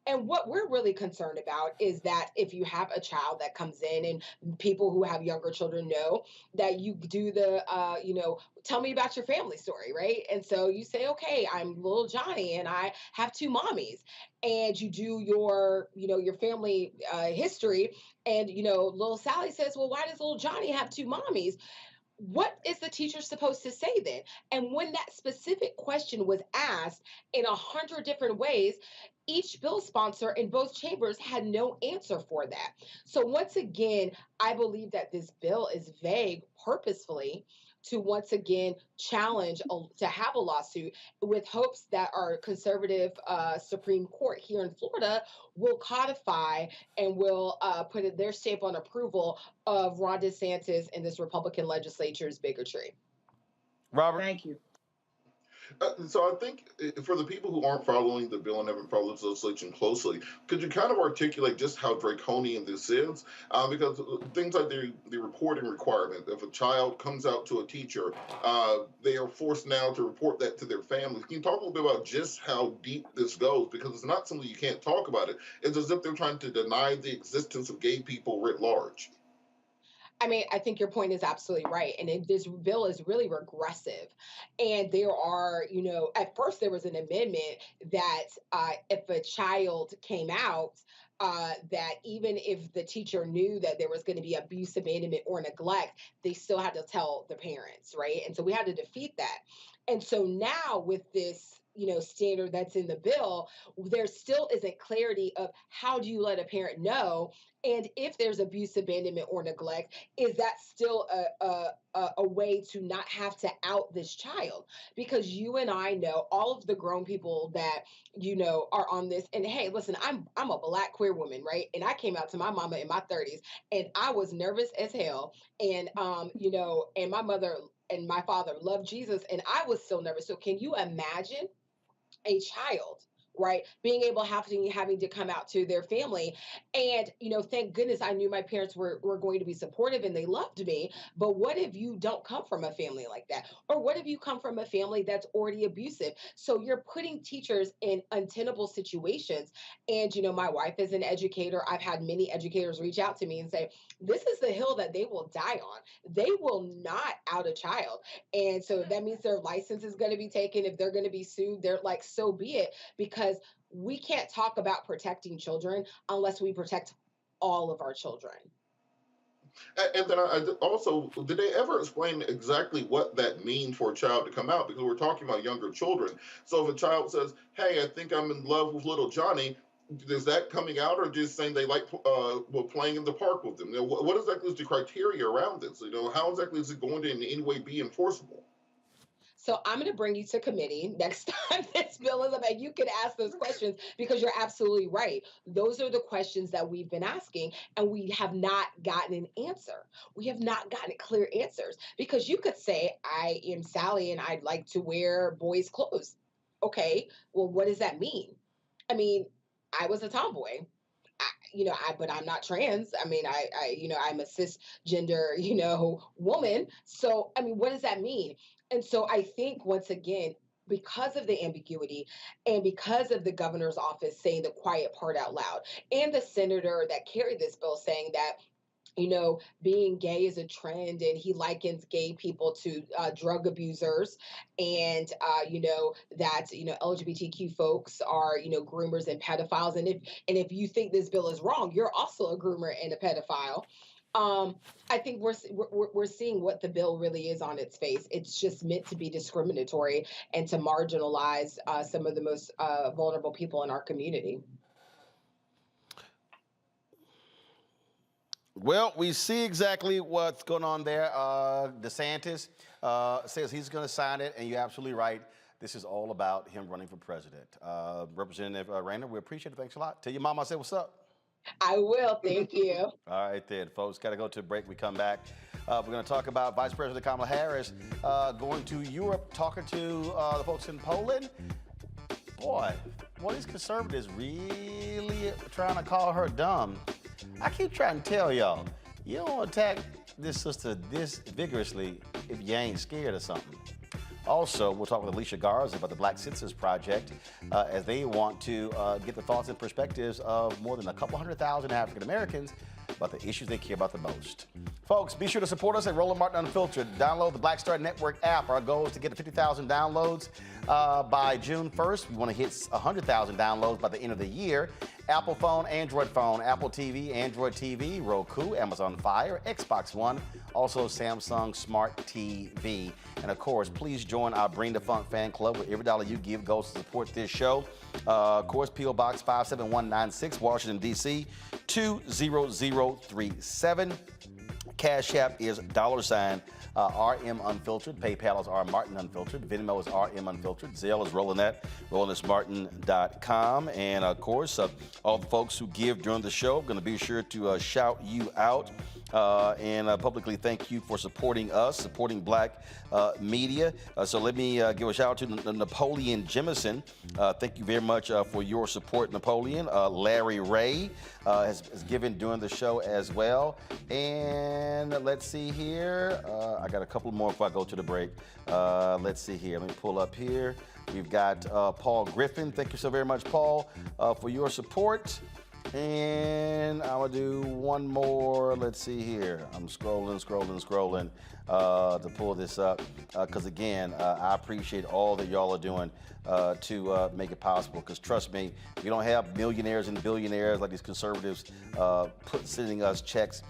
And what we're really concerned about is that if you have a child that comes in, and people who have younger children know that you do the, you know, tell me about your family story, right? And so you say, okay, I'm little Johnny and I have 2 mommies. And you do your, you know, your family history. And, you know, little Sally says, well, why does little Johnny have 2 mommies? What is the teacher supposed to say then? And when that specific question was asked in 100 different ways, each bill sponsor in both chambers had no answer for that. So once again, I believe that this bill is vague purposefully to once again challenge to have a lawsuit, with hopes that our conservative Supreme Court here in Florida will codify and will put their stamp on approval of Ron DeSantis and this Republican legislature's bigotry. Robert? Thank you. So I think for the people who aren't following the bill and haven't followed this legislation closely, could you kind of articulate just how draconian this is? Because things like the reporting requirement, if a child comes out to a teacher, they are forced now to report that to their families. Can you talk a little bit about just how deep this goes? Because it's not something you can't talk about it. It's as if they're trying to deny the existence of gay people writ large. I mean, I think your point is absolutely right. And this bill is really regressive. And there are, at first there was an amendment that if a child came out, that even if the teacher knew that there was going to be abuse, abandonment, or neglect, they still had to tell the parents, right? And so we had to defeat that. And so now with this, standard that's in the bill, there still isn't clarity of how do you let a parent know, and if there's abuse, abandonment, or neglect, is that still a way to not have to out this child? Because you and I know, all of the grown people that are on this, and hey, listen, I'm a Black queer woman, right? And I came out to my mama in my 30s, and I was nervous as hell, and and my mother and my father loved Jesus, and I was so nervous. So can you imagine a child, right, being able having to come out to their family? And thank goodness I knew my parents were going to be supportive and they loved me. But what if you don't come from a family like that? Or what if you come from a family that's already abusive? So you're putting teachers in untenable situations. And my wife is an educator. I've had many educators reach out to me and say, this is the hill that they will die on. They will not out a child. And so that means their license is going to be taken. If they're going to be sued, they're like, so be it. Because we can't talk about protecting children unless we protect all of our children. And then I also, did they ever explain exactly what that means for a child to come out? Because we're talking about younger children. So if a child says, hey, I think I'm in love with little Johnny, is that coming out, or just saying they like playing in the park with them? What exactly is the criteria around this? How exactly is it going to in any way be enforceable? So I'm going to bring you to committee next time this bill is up, and you can ask those questions, because you're absolutely right. Those are the questions that we've been asking, and we have not gotten an answer. We have not gotten clear answers, because you could say, I am Sally and I'd like to wear boys' clothes. Okay, well, what does that mean? I mean, I was a tomboy. But I'm not trans. I mean, I'm a cisgender, woman. So, I mean, what does that mean? And so I think, once again, because of the ambiguity and because of the governor's office saying the quiet part out loud, and the senator that carried this bill saying that, being gay is a trend, and he likens gay people to drug abusers, and that LGBTQ folks are groomers and pedophiles, and if you think this bill is wrong, you're also a groomer and a pedophile. I think we're seeing what the bill really is on its face. It's just meant to be discriminatory and to marginalize some of the most vulnerable people in our community. Well, we see exactly what's going on there. DeSantis says he's going to sign it, and you're absolutely right. This is all about him running for president. Representative Rayner, we appreciate it. Thanks a lot. Tell your mom I said what's up. I will. Thank you. All right, then, folks. Got to go to a break. We come back. We're going to talk about Vice President Kamala Harris going to Europe, talking to the folks in Poland. Boy, these conservatives really trying to call her dumb. I keep trying to tell y'all, you don't attack this sister this vigorously if you ain't scared of something. Also, we'll talk with Alicia Garza about the Black Census Project as they want to get the thoughts and perspectives of more than a couple 100,000 African Americans about the issues they care about the most. Folks, be sure to support us at Roland Martin Unfiltered. Download the Black Star Network app. Our goal is to get to 50,000 downloads by June 1st. We want to hit 100,000 downloads by the end of the year. Apple phone, Android phone, Apple TV, Android TV, Roku, Amazon Fire, Xbox One, also Samsung Smart TV. And of course, please join our Bring the Funk fan club, where every dollar you give goes to support this show. Of course, P.O. Box 57196, Washington, D.C., 20037. Cash App is $ RM Unfiltered. PayPal is R Martin Unfiltered. Venmo is RM Unfiltered. Zelle is rollingismartin.com. And of course, all the folks who give during the show, I'm going to be sure to shout you out and publicly thank you for supporting us, supporting Black media. So let me give a shout out to Napoleon Jemison. Thank you very much for your support, Napoleon. Larry Ray has given during the show as well. And let's see here. I got a couple more before I go to the break. Let's see here. Let me pull up here. We've got Paul Griffin. Thank you so very much, Paul, for your support. And I will do one more. Let's see here. I'm scrolling to pull this up. Because again, I appreciate all that y'all are doing to make it possible. Because trust me, we don't have millionaires and billionaires like these conservatives sending us checks.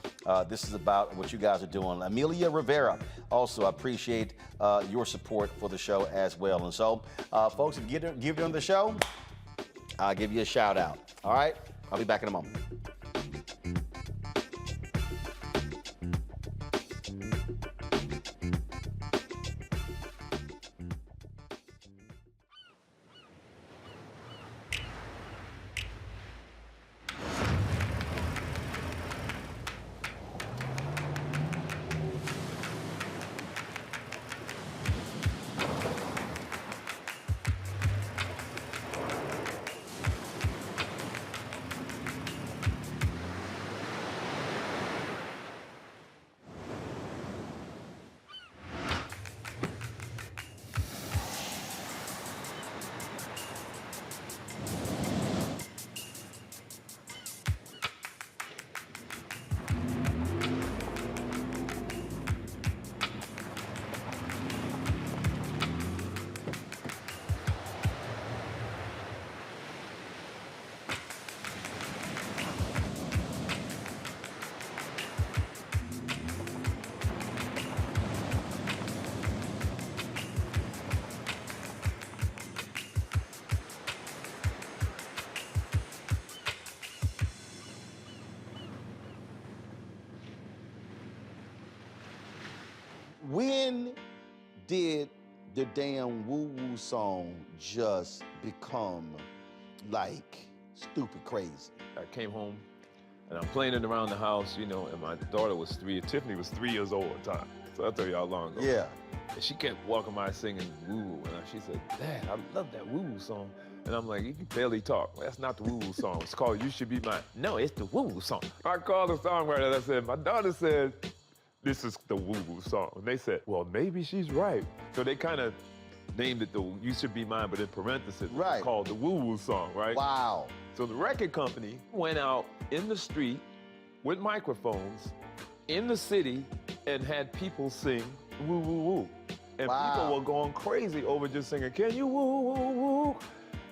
This is about what you guys are doing. Amelia Rivera, also, I appreciate your support for the show as well. And so, folks, if you give them the show, I'll give you a shout out. All right? I'll be back in a moment. When did the damn woo-woo song just become like stupid crazy? I came home and I'm playing it around the house, you know, and my daughter was 3, Tiffany was 3 years old at the time. So I'll tell you how long ago. Yeah. And she kept walking by singing woo-woo, and she said, Dad, I love that woo-woo song. And I'm like, you can barely talk. That's not the woo-woo song. It's called You Should Be Mine. No, it's the woo-woo song. I called the songwriter and I said, my daughter said, this is the woo-woo song. And they said, well, maybe she's right. So they kind of named it the You Should Be Mine, but in parentheses, right. It's called the woo-woo song, right? Wow. So the record company went out in the street with microphones in the city and had people sing woo-woo-woo. And people were going crazy over just singing, can you woo-woo-woo?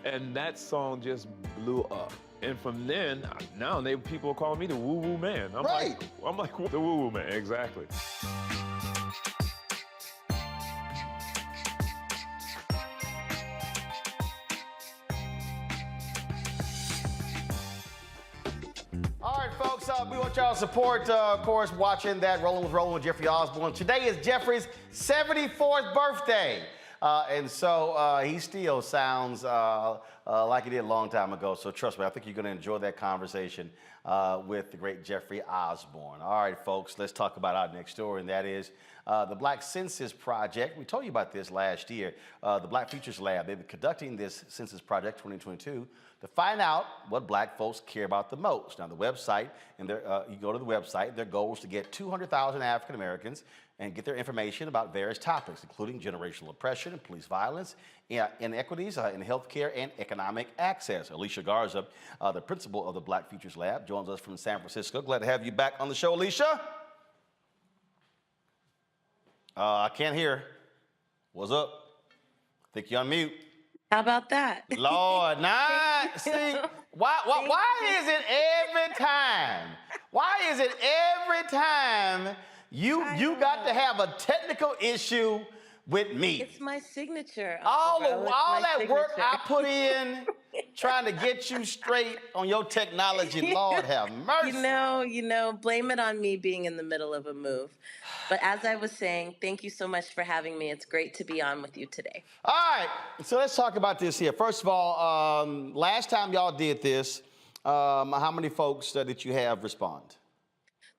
And that song just blew up. And from then, now people call me the woo-woo man. I'm like the woo-woo man, exactly. All right, folks, we want y'all to support, of course, watching that Rolling with Jeffrey Osborne. Today is Jeffrey's 74th birthday. And so he still sounds like he did a long time ago. So trust me, I think you're going to enjoy that conversation with the great Jeffrey Osborne. All right, folks, let's talk about our next story, and that is the Black Census Project. We told you about this last year. The Black Futures Lab, they've been conducting this Census Project 2022 to find out what Black folks care about the most. Now, the website, and you go to the website, their goal is to get 200,000 African Americans and get their information about various topics, including generational oppression and police violence, inequities in healthcare and economic access. Alicia Garza, the principal of the Black Futures Lab, joins us from San Francisco. Glad to have you back on the show, Alicia. I can't hear. What's up? I think you're on mute. How about that? Lord, nah. See, why is it every time? Why is it every time you got to have a technical issue with me? It's my signature. All that work I put in trying to get you straight on your technology, Lord have mercy. You know, blame it on me being in the middle of a move. But as I was saying, thank you so much for having me. It's great to be on with you today. All right, so let's talk about this here. First of all, last time y'all did this, how many folks did you have respond?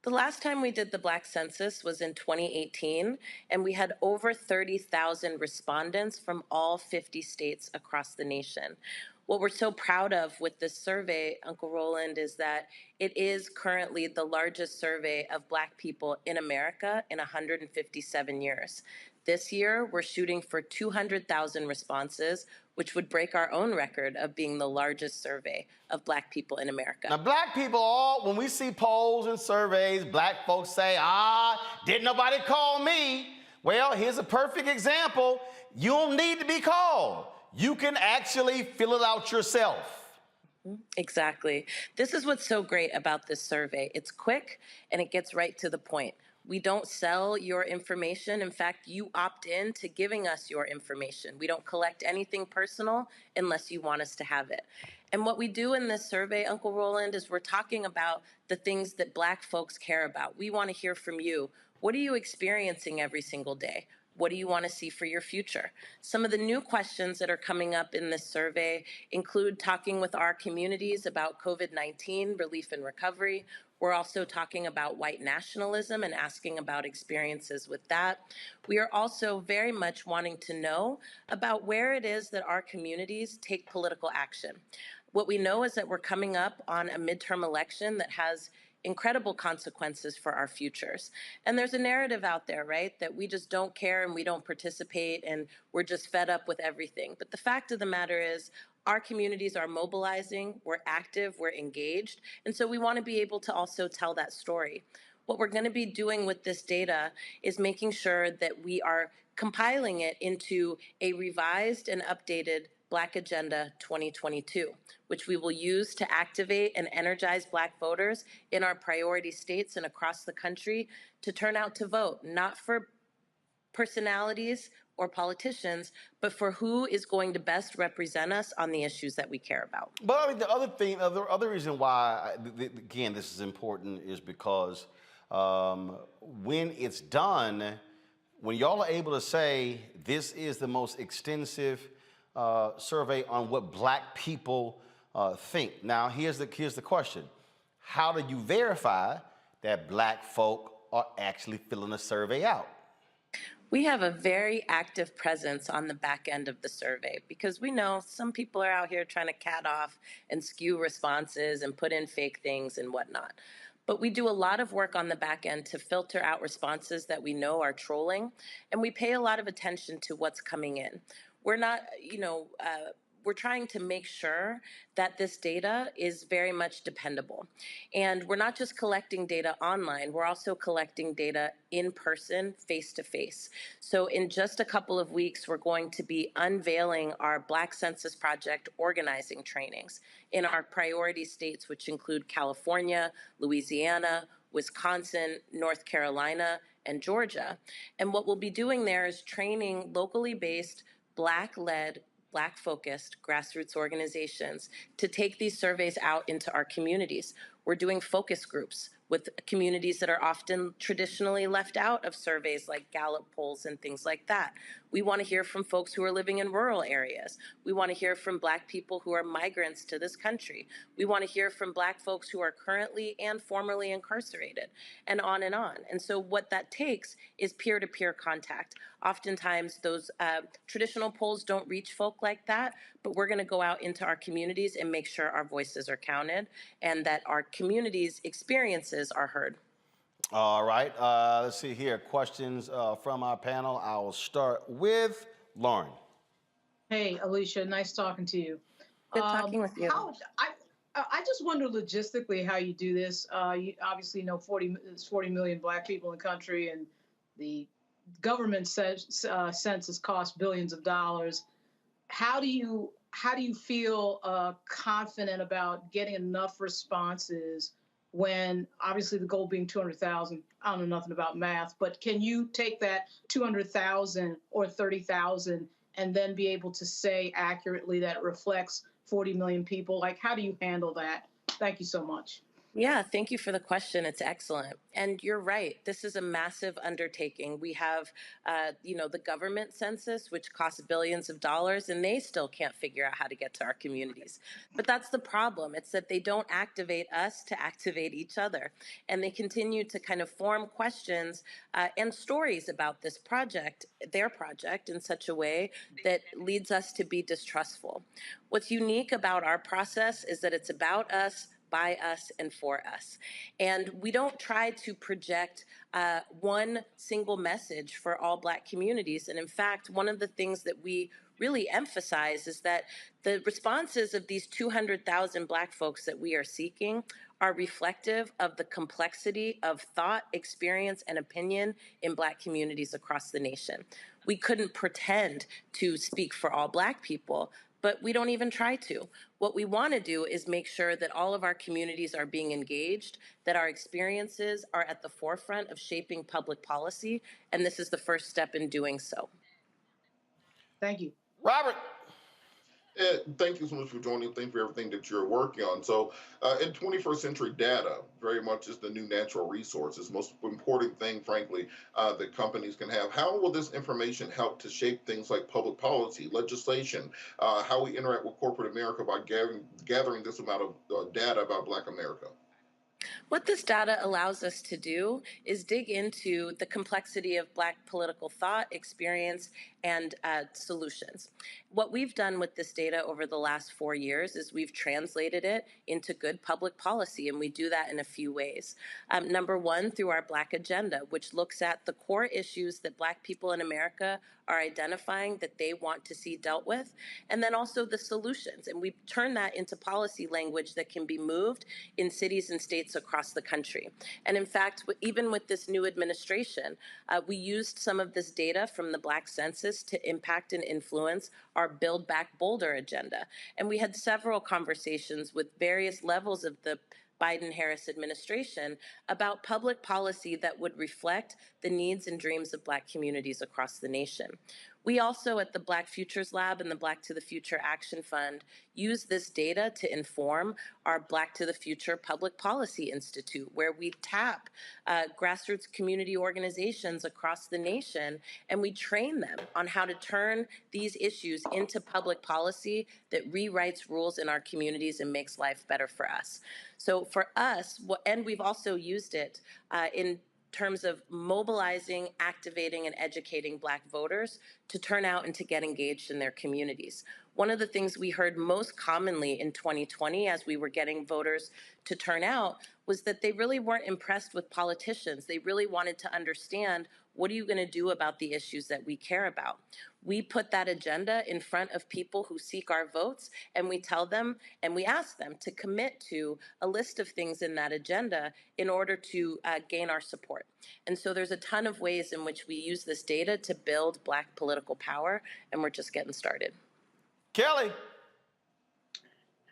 The last time we did the Black Census was in 2018, and we had over 30,000 respondents from all 50 states across the nation. What we're so proud of with this survey, Uncle Roland, is that it is currently the largest survey of Black people in America in 157 years. This year, we're shooting for 200,000 responses, which would break our own record of being the largest survey of Black people in America. Now, Black people, when we see polls and surveys, Black folks say, didn't nobody call me? Well, here's a perfect example. You don't need to be called. You can actually fill it out yourself. Exactly. This is what's so great about this survey. It's quick and it gets right to the point. We don't sell your information. In fact, you opt in to giving us your information. We don't collect anything personal unless you want us to have it. And what we do in this survey, Uncle Roland, is we're talking about the things that Black folks care about. We want to hear from you. What are you experiencing every single day? What do you want to see for your future? Some of the new questions that are coming up in this survey include talking with our communities about COVID-19 relief and recovery. We're also talking about white nationalism and asking about experiences with that. We are also very much wanting to know about where it is that our communities take political action. What we know is that we're coming up on a midterm election that has incredible consequences for our futures. And there's a narrative out there, right, that we just don't care and we don't participate and we're just fed up with everything. But the fact of the matter is, our communities are mobilizing, we're active, we're engaged, and so we want to be able to also tell that story. What we're going to be doing with this data is making sure that we are compiling it into a revised and updated Black Agenda 2022, which we will use to activate and energize Black voters in our priority states and across the country to turn out to vote, not for personalities or politicians, but for who is going to best represent us on the issues that we care about. But I mean, the other reason why, again, this is important is because when it's done, when y'all are able to say this is the most extensive survey on what Black people think. Now, here's the question. How do you verify that Black folk are actually filling a survey out? We have a very active presence on the back end of the survey because we know some people are out here trying to cat off and skew responses and put in fake things and whatnot. But we do a lot of work on the back end to filter out responses that we know are trolling, and we pay a lot of attention to what's coming in. We're not, we're trying to make sure that this data is very much dependable. And we're not just collecting data online, we're also collecting data in person, face to face. So in just a couple of weeks, we're going to be unveiling our Black Census Project organizing trainings in our priority states, which include California, Louisiana, Wisconsin, North Carolina, and Georgia. And what we'll be doing there is training locally based, Black-led, Black-focused grassroots organizations to take these surveys out into our communities. We're doing focus groups with communities that are often traditionally left out of surveys like Gallup polls and things like that. We want to hear from folks who are living in rural areas. We want to hear from Black people who are migrants to this country. We want to hear from Black folks who are currently and formerly incarcerated, and on and on. And so what that takes is peer-to-peer contact. Oftentimes those traditional polls don't reach folk like that, but we're going to go out into our communities and make sure our voices are counted and that our communities' experiences are heard. All right, let's see here. Questions from our panel. I will start with Lauren. Hey, Alicia, nice talking to you. Good talking with you. I just wonder logistically how you do this. You obviously know there's 40 million Black people in the country, and the government census costs billions of dollars. How do you feel confident about getting enough responses when obviously the goal being 200,000? I don't know nothing about math, but can you take that 200,000 or 30,000 and then be able to say accurately that it reflects 40 million people? Like, how do you handle that? Thank you so much. Yeah, thank you for the question. It's excellent. And you're right. This is a massive undertaking. We have, the government census, which costs billions of dollars, and they still can't figure out how to get to our communities. But that's the problem. It's that they don't activate us to activate each other. And they continue to kind of form questions and stories about this project, their project, in such a way that leads us to be distrustful. What's unique about our process is that it's about us by us and for us. And we don't try to project one single message for all Black communities. And in fact, one of the things that we really emphasize is that the responses of these 200,000 Black folks that we are seeking are reflective of the complexity of thought, experience, and opinion in Black communities across the nation. We couldn't pretend to speak for all Black people, but we don't even try to. What we want to do is make sure that all of our communities are being engaged, that our experiences are at the forefront of shaping public policy, and this is the first step in doing so. Thank you. Robert. Thank you so much for joining. Thank you for everything that you're working on. So in 21st century data, very much is the new natural resource. It's the most important thing, frankly, that companies can have. How will this information help to shape things like public policy, legislation, how we interact with corporate America by gathering this amount of data about Black America? What this data allows us to do is dig into the complexity of Black political thought, experience, and solutions. What we've done with this data over the last 4 years is we've translated it into good public policy, and we do that in a few ways. Number one, through our Black Agenda, which looks at the core issues that Black people in America are identifying that they want to see dealt with, and then also the solutions. And we've turned that into policy language that can be moved in cities and states across the country. And in fact, even with this new administration, we used some of this data from the Black Census to impact and influence our Build Back Bolder agenda. And we had several conversations with various levels of the Biden-Harris administration about public policy that would reflect the needs and dreams of Black communities across the nation. We also at the Black Futures Lab and the Black to the Future Action Fund use this data to inform our Black to the Future Public Policy Institute, where we tap grassroots community organizations across the nation, and we train them on how to turn these issues into public policy that rewrites rules in our communities and makes life better for us. So for us, and we've also used it in terms of mobilizing, activating, and educating Black voters to turn out and to get engaged in their communities. One of the things we heard most commonly in 2020 as we were getting voters to turn out was that they really weren't impressed with politicians. They really wanted to understand, what are you going to do about the issues that we care about? We put that agenda in front of people who seek our votes, and we tell them and we ask them to commit to a list of things in that agenda in order to gain our support. And so there's a ton of ways in which we use this data to build Black political power, and we're just getting started. Kelly.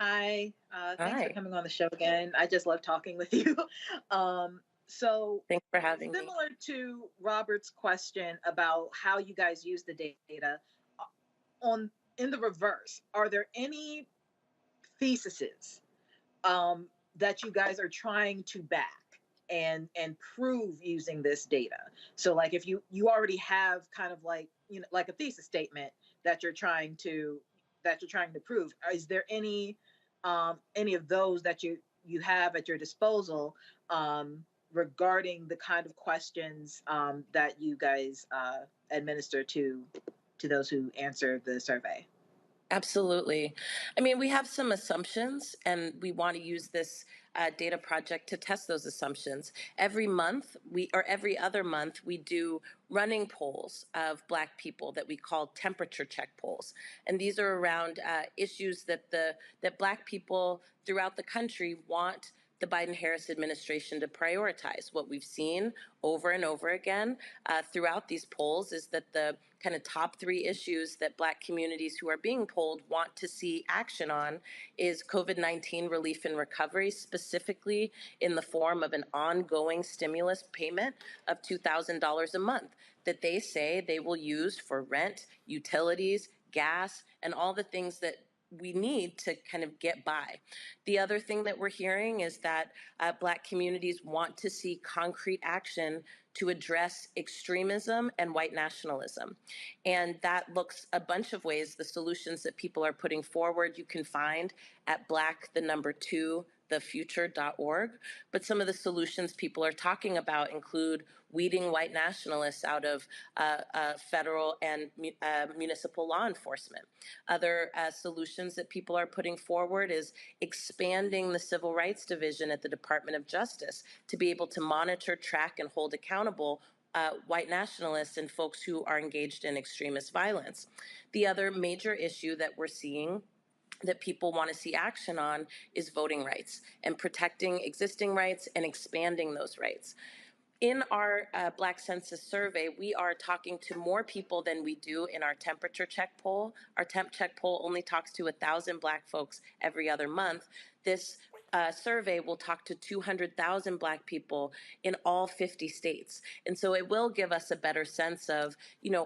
Hi, thanks for coming on the show again. I just love talking with you. So thanks for having me. Similar to Robert's question about how you guys use the data, in the reverse, are there any theses that you guys are trying to back and prove using this data? So like if you already have kind of like, you know, like a thesis statement that you're trying to prove, is there any of those that you have at your disposal regarding the kind of questions that you guys administer to those who answer the survey? Absolutely. I mean, we have some assumptions, and we want to use this data project to test those assumptions. Every month, or every other month, we do running polls of Black people that we call temperature check polls. And these are around issues that Black people throughout the country want the Biden-Harris administration to prioritize. What we've seen over and over again throughout these polls is that the kind of top 3 issues that Black communities who are being polled want to see action on is COVID-19 relief and recovery, specifically in the form of an ongoing stimulus payment of $2,000 a month that they say they will use for rent, utilities, gas, and all the things that we need to kind of get by. The other thing that we're hearing is that Black communities want to see concrete action to address extremism and white nationalism. And that looks a bunch of ways. The solutions that people are putting forward you can find at Black2 thefuture.org. But some of the solutions people are talking about include weeding white nationalists out of federal and municipal law enforcement. Other solutions that people are putting forward is expanding the Civil Rights Division at the Department of Justice to be able to monitor, track, and hold accountable white nationalists and folks who are engaged in extremist violence. The other major issue that we're seeing that people want to see action on is voting rights and protecting existing rights and expanding those rights. In our Black Census survey, we are talking to more people than we do in our temperature check poll. Our temp check poll only talks to 1,000 Black folks every other month. This survey will talk to 200,000 Black people in all 50 states. And so it will give us a better sense of,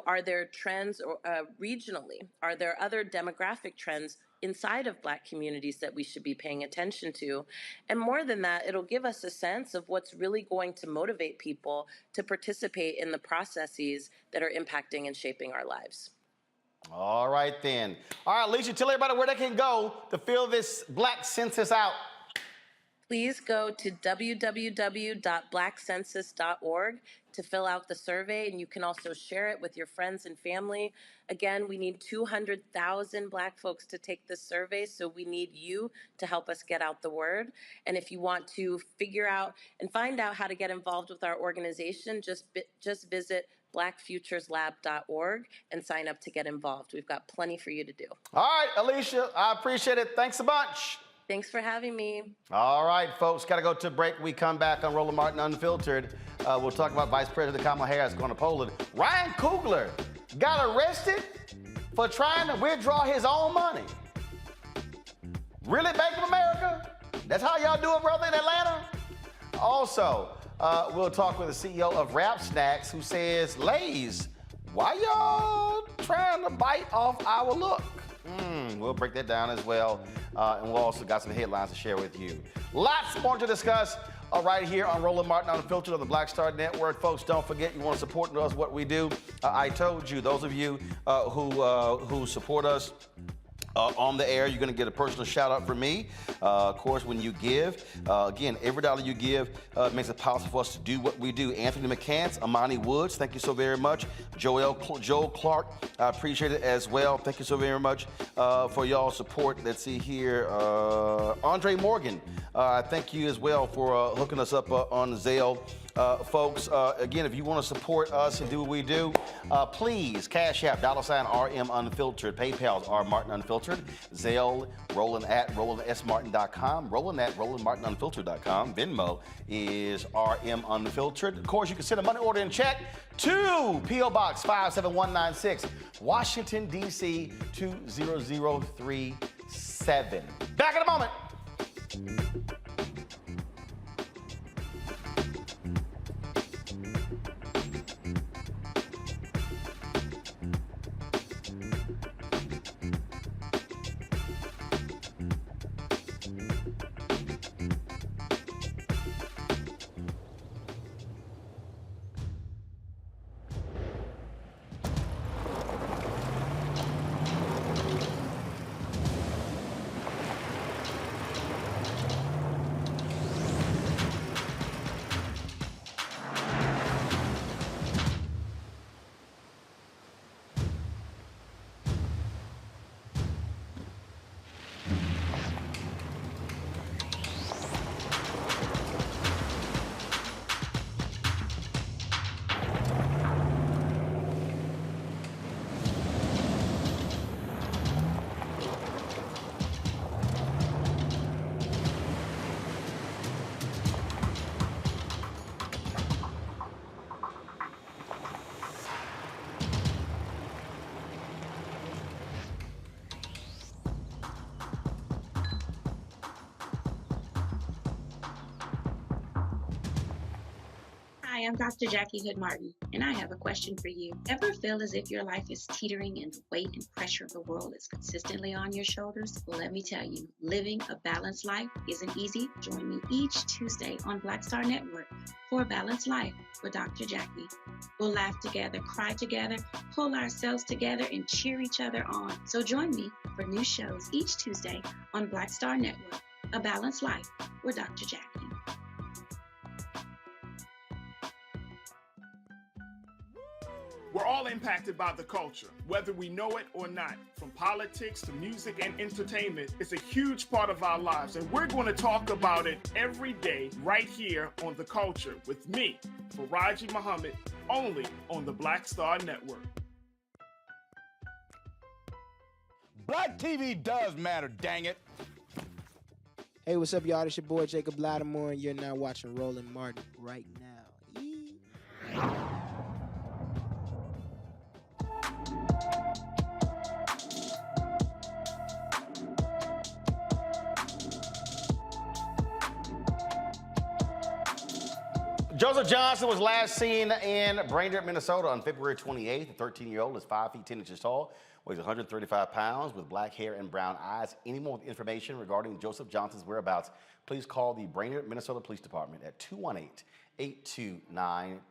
are there trends or, regionally? Are there other demographic trends inside of Black communities that we should be paying attention to? And more than that, it'll give us a sense of what's really going to motivate people to participate in the processes that are impacting and shaping our lives. All right, then. All right, Alicia, tell everybody where they can go to fill this Black Census out. Please go to www.blackcensus.org to fill out the survey, and you can also share it with your friends and family. Again, we need 200,000 Black folks to take this survey, so we need you to help us get out the word. And if you want to figure out and find out how to get involved with our organization, just visit blackfutureslab.org and sign up to get involved. We've got plenty for you to do. All right, Alicia, I appreciate it. Thanks a bunch. Thanks for having me. All right, folks, got to go to a break. We come back on Roland Martin Unfiltered. We'll talk about Vice President Kamala Harris going to Poland. Ryan Coogler got arrested for trying to withdraw his own money. Really, Bank of America? That's how y'all do it, brother, in Atlanta? Also, we'll talk with the CEO of Rap Snacks who says, Lay's, why y'all trying to bite off our look? We'll break that down as well. And we'll also got some headlines to share with you. Lots more to discuss right here on Roland Martin Unfiltered on the Black Star Network. Folks, don't forget you want to support us, what we do. I told you, those of you who support us on the air, you're going to get a personal shout out from me. Of course, when you give, again, every dollar you give makes it possible for us to do what we do. Anthony McCants, Amani Woods, thank you so very much. Joel Clark, I appreciate it as well. Thank you so very much for y'all's support. Let's see here. Andre Morgan, thank you as well for hooking us up on Zelle. Folks, again, if you want to support us and do what we do, please Cash App, $RM Unfiltered, PayPal's R Martin Unfiltered, Zelle, Roland at RolandSMartin.com, Roland at RolandMartinUnfiltered.com, Venmo is RM Unfiltered. Of course, you can send a money order and check to P.O. Box 57196, Washington, D.C. 20037. Back in a moment. Hi, I'm Dr. Jackie Hood Martin, and I have a question for you. Ever feel as if your life is teetering and the weight and pressure of the world is consistently on your shoulders? Well, let me tell you, living a balanced life isn't easy. Join me each Tuesday on Black Star Network for A Balanced Life with Dr. Jackie. We'll laugh together, cry together, pull ourselves together, and cheer each other on. So join me for new shows each Tuesday on Black Star Network. a Balanced Life with Dr. Jacqueline. We're all impacted by the culture, whether we know it or not. From politics to music and entertainment, it's a huge part of our lives, and we're going to talk about it every day right here on The Culture with me, Faraji Muhammad, only on the Black Star Network. Black TV does matter, dang it. Hey, what's up, y'all? It's your boy Jacob Lattimore, and you're now watching Roland Martin right now. Joseph Johnson was last seen in Brainerd, Minnesota on February 28th. The 13-year-old is 5 feet 10 inches tall, weighs 135 pounds, with black hair and brown eyes. Any more information regarding Joseph Johnson's whereabouts, please call the Brainerd, Minnesota Police Department at 218-829-2805,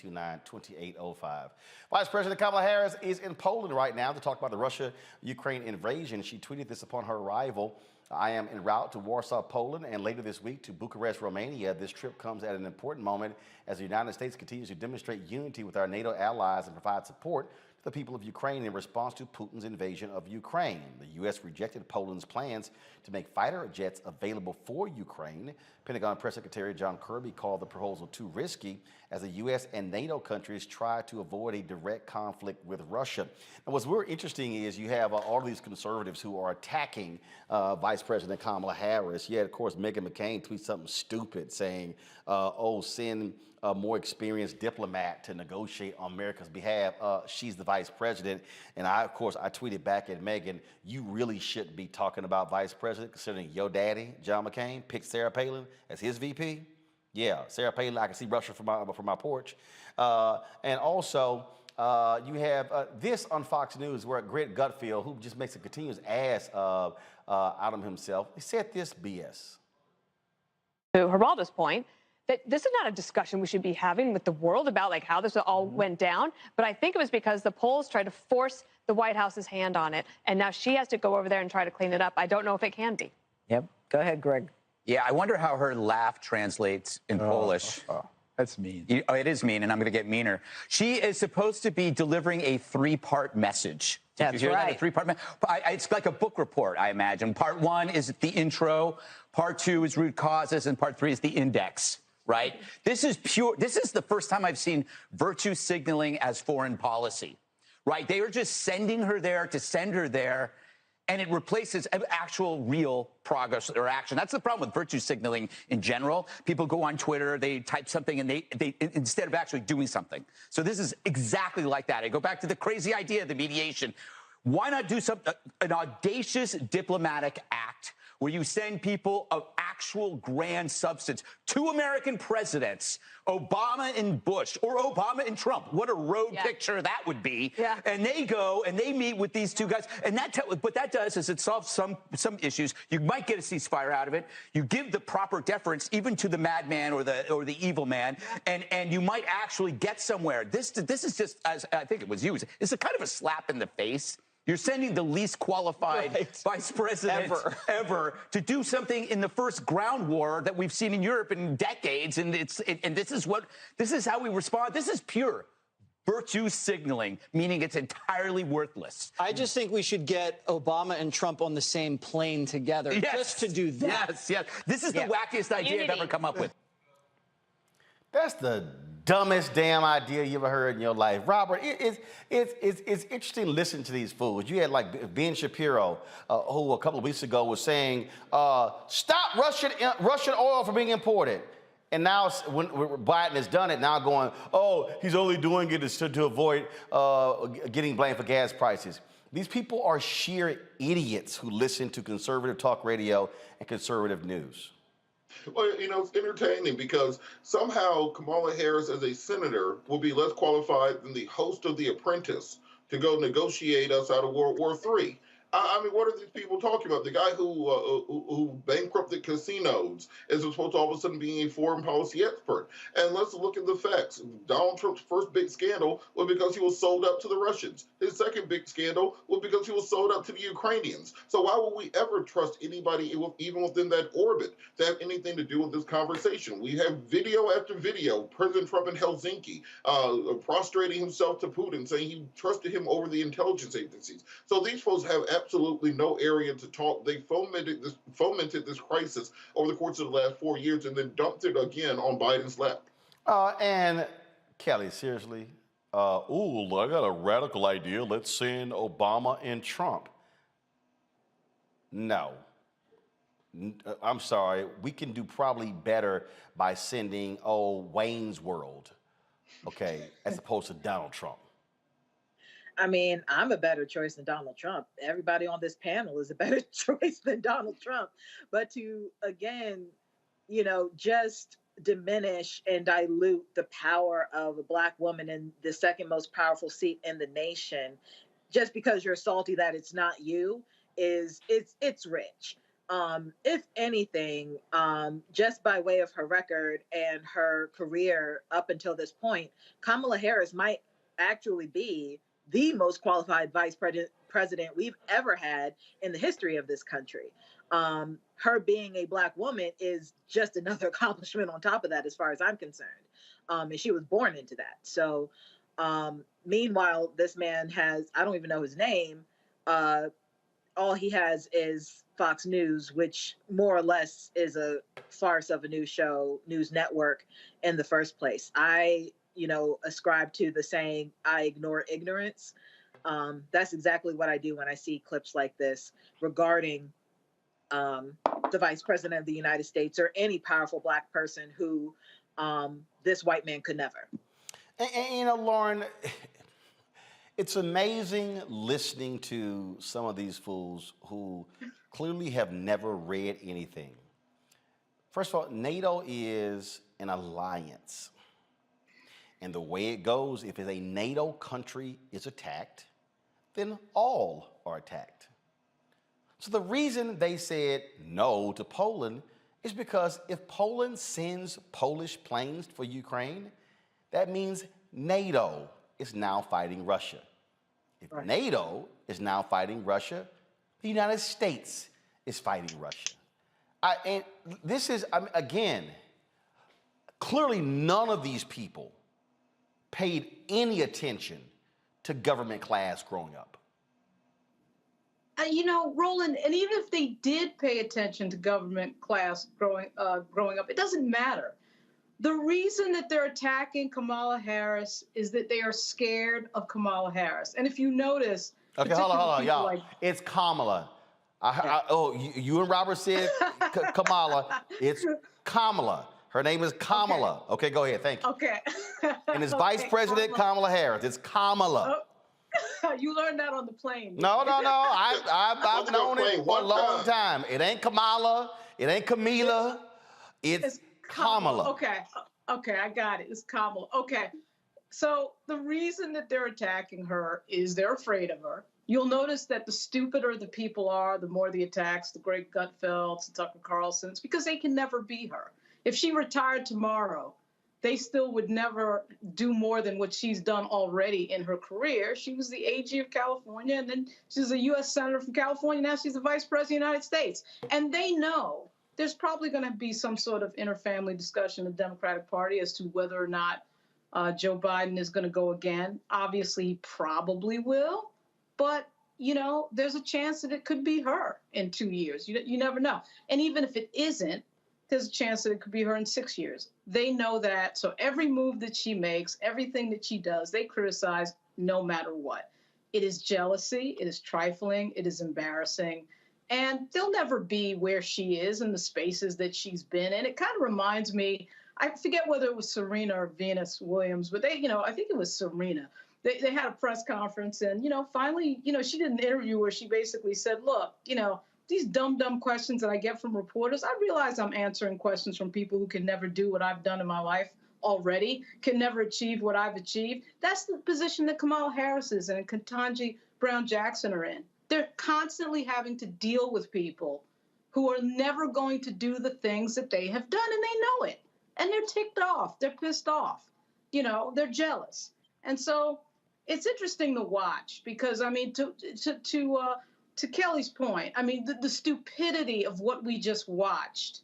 218-829-2805. Vice President Kamala Harris is in Poland right now to talk about the Russia-Ukraine invasion. She tweeted this upon her arrival. I am en route to Warsaw, Poland, and later this week to Bucharest, Romania. This trip comes at an important moment as the United States continues to demonstrate unity with our NATO allies and provide support to the people of Ukraine in response to Putin's invasion of Ukraine. The U.S. rejected Poland's plans to make fighter jets available for Ukraine. Pentagon Press Secretary John Kirby called the proposal too risky as the U.S. and NATO countries try to avoid a direct conflict with Russia. And what's very interesting is you have all of these conservatives who are attacking Vice President Kamala Harris. Yet, of course, Meghan McCain tweets something stupid saying, send a more experienced diplomat to negotiate on America's behalf. She's the vice president. And I tweeted back at Meghan, you really shouldn't be talking about vice president considering your daddy, John McCain, picked Sarah Palin as his VP. Yeah, Sarah Palin, I can see Russia from my porch. And also, you have this on Fox News where Greg Gutfeld, who just makes a continuous ass out of himself, he said this BS. To Geraldo's point, that this is not a discussion we should be having with the world about like how this all went down. But I think it was because the polls tried to force the White House's hand on it. And now she has to go over there and try to clean it up. I don't know if it can be. Yep. Go ahead, Greg. Yeah, I wonder how her laugh translates in Polish. That's mean. It is mean, and I'm going to get meaner. She is supposed to be delivering a 3-part message. Did you hear that? A 3-part message? It's like a book report, I imagine. Part 1 is the intro. Part 2 is root causes, and Part 3 is the index. Right? This is pure. This is the first time I've seen virtue signaling as foreign policy. Right? They are just sending her there to send her there, and it replaces actual real progress or action. That's the problem with virtue signaling in general. People go on Twitter, they type something, and they instead of actually doing something. So this is exactly like that. I go back to the crazy idea of the mediation. Why not do an audacious diplomatic act where you send people of actual grand substance? 2 American presidents, Obama and Bush, or Obama and Trump. What a road picture that would be. Yeah. And they go and they meet with these 2 guys. And what that does is it solves some issues. You might get a ceasefire out of it. You give the proper deference even to the madman or the evil man, and you might actually get somewhere. This is just, as I think it was used, it's a kind of a slap in the face. You're sending the least qualified vice president ever to do something in the first ground war that we've seen in Europe in decades, and this is how we respond. This is pure virtue signaling, meaning it's entirely worthless. I just think we should get Obama and Trump on the same plane together just to do that. Yes. This is the wackiest idea I've ever come up with. That's the dumbest damn idea you ever heard in your life. Robert, it's interesting to listen to these fools. You had like Ben Shapiro, who a couple of weeks ago was saying, stop Russian oil from being imported. And now when Biden has done it, now going, oh, he's only doing it to avoid getting blamed for gas prices. These people are sheer idiots who listen to conservative talk radio and conservative news. Well, it's entertaining because somehow Kamala Harris as a senator will be less qualified than the host of The Apprentice to go negotiate us out of World War III. I mean, what are these people talking about? The guy who bankrupted casinos is supposed to all of a sudden be a foreign policy expert. And let's look at the facts. Donald Trump's first big scandal was because he was sold out to the Russians. His second big scandal was because he was sold out to the Ukrainians. So why would we ever trust anybody, even within that orbit, to have anything to do with this conversation? We have video after video, President Trump in Helsinki prostrating himself to Putin, saying he trusted him over the intelligence agencies. So these folks have absolutely no area to talk. They fomented this crisis over the course of the last 4 years and then dumped it again on Biden's lap. And Kelly, seriously, I got a radical idea. Let's send Obama and Trump. No. I'm sorry. We can do probably better by sending, Wayne's World, okay, as opposed to Donald Trump. I mean, I'm a better choice than Donald Trump. Everybody on this panel is a better choice than Donald Trump. But to, again, just diminish and dilute the power of a Black woman in the second most powerful seat in the nation, just because you're salty that it's not you, it's rich. If anything, just by way of her record and her career up until this point, Kamala Harris might actually be the most qualified vice president we've ever had in the history of this country. Her being a Black woman is just another accomplishment on top of that, as far as I'm concerned. And she was born into that. So meanwhile, this man has, I don't even know his name. All he has is Fox News, which more or less is a farce of a news network in the first place. I ascribe to the saying, I ignore ignorance. That's exactly what I do when I see clips like this regarding the Vice President of the United States or any powerful Black person who this white man could never. And Lauren, it's amazing listening to some of these fools who clearly have never read anything. First of all, NATO is an alliance. And the way it goes, if a NATO country is attacked, then all are attacked. So the reason they said no to Poland is because if Poland sends Polish planes for Ukraine, that means NATO is now fighting Russia. If NATO is now fighting Russia, the United States is fighting Russia. And this is, again, clearly none of these people paid any attention to government class growing up. Roland, and even if they did pay attention to government class growing up, it doesn't matter. The reason that they're attacking Kamala Harris is that they are scared of Kamala Harris. And if you notice, okay, hold on, y'all. It's Kamala. You and Robert said Kamala. It's Kamala. Her name is Kamala. Okay, go ahead. Thank you. Okay. And it's Vice President Kamala Harris. It's Kamala. You learned that on the plane. No. I've known it for a long time. It ain't Kamala. It ain't Camila. It's Kamala. Okay, I got it. It's Kamala. Okay. So the reason that they're attacking her is they're afraid of her. You'll notice that the stupider the people are, the more the attacks, the Greg Gutfelds, the Tucker Carlsons, because they can never be her. If she retired tomorrow, they still would never do more than what she's done already in her career. She was the AG of California, and then she's a U.S. Senator from California. Now she's the Vice President of the United States. And they know there's probably going to be some sort of interfamily discussion in the Democratic Party as to whether or not Joe Biden is going to go again. Obviously, he probably will. But, there's a chance that it could be her in 2 years. You never know. And even if it isn't, there's a chance that it could be her in 6 years. They know that. So every move that she makes, everything that she does, they criticize no matter what. It is jealousy. It is trifling. It is embarrassing. And they'll never be where she is in the spaces that she's been in. It kind of reminds me, I forget whether it was Serena or Venus Williams, but they, I think it was Serena. They had a press conference and, finally, she did an interview where she basically said, look, these dumb questions that I get from reporters, I realize I'm answering questions from people who can never do what I've done in my life already, can never achieve what I've achieved. That's the position that Kamala Harris is in and Ketanji Brown Jackson are in. They're constantly having to deal with people who are never going to do the things that they have done, and they know it. And they're ticked off. They're pissed off. You know, they're jealous. And so it's interesting to watch because, I mean, to Kelly's point, I mean, the stupidity of what we just watched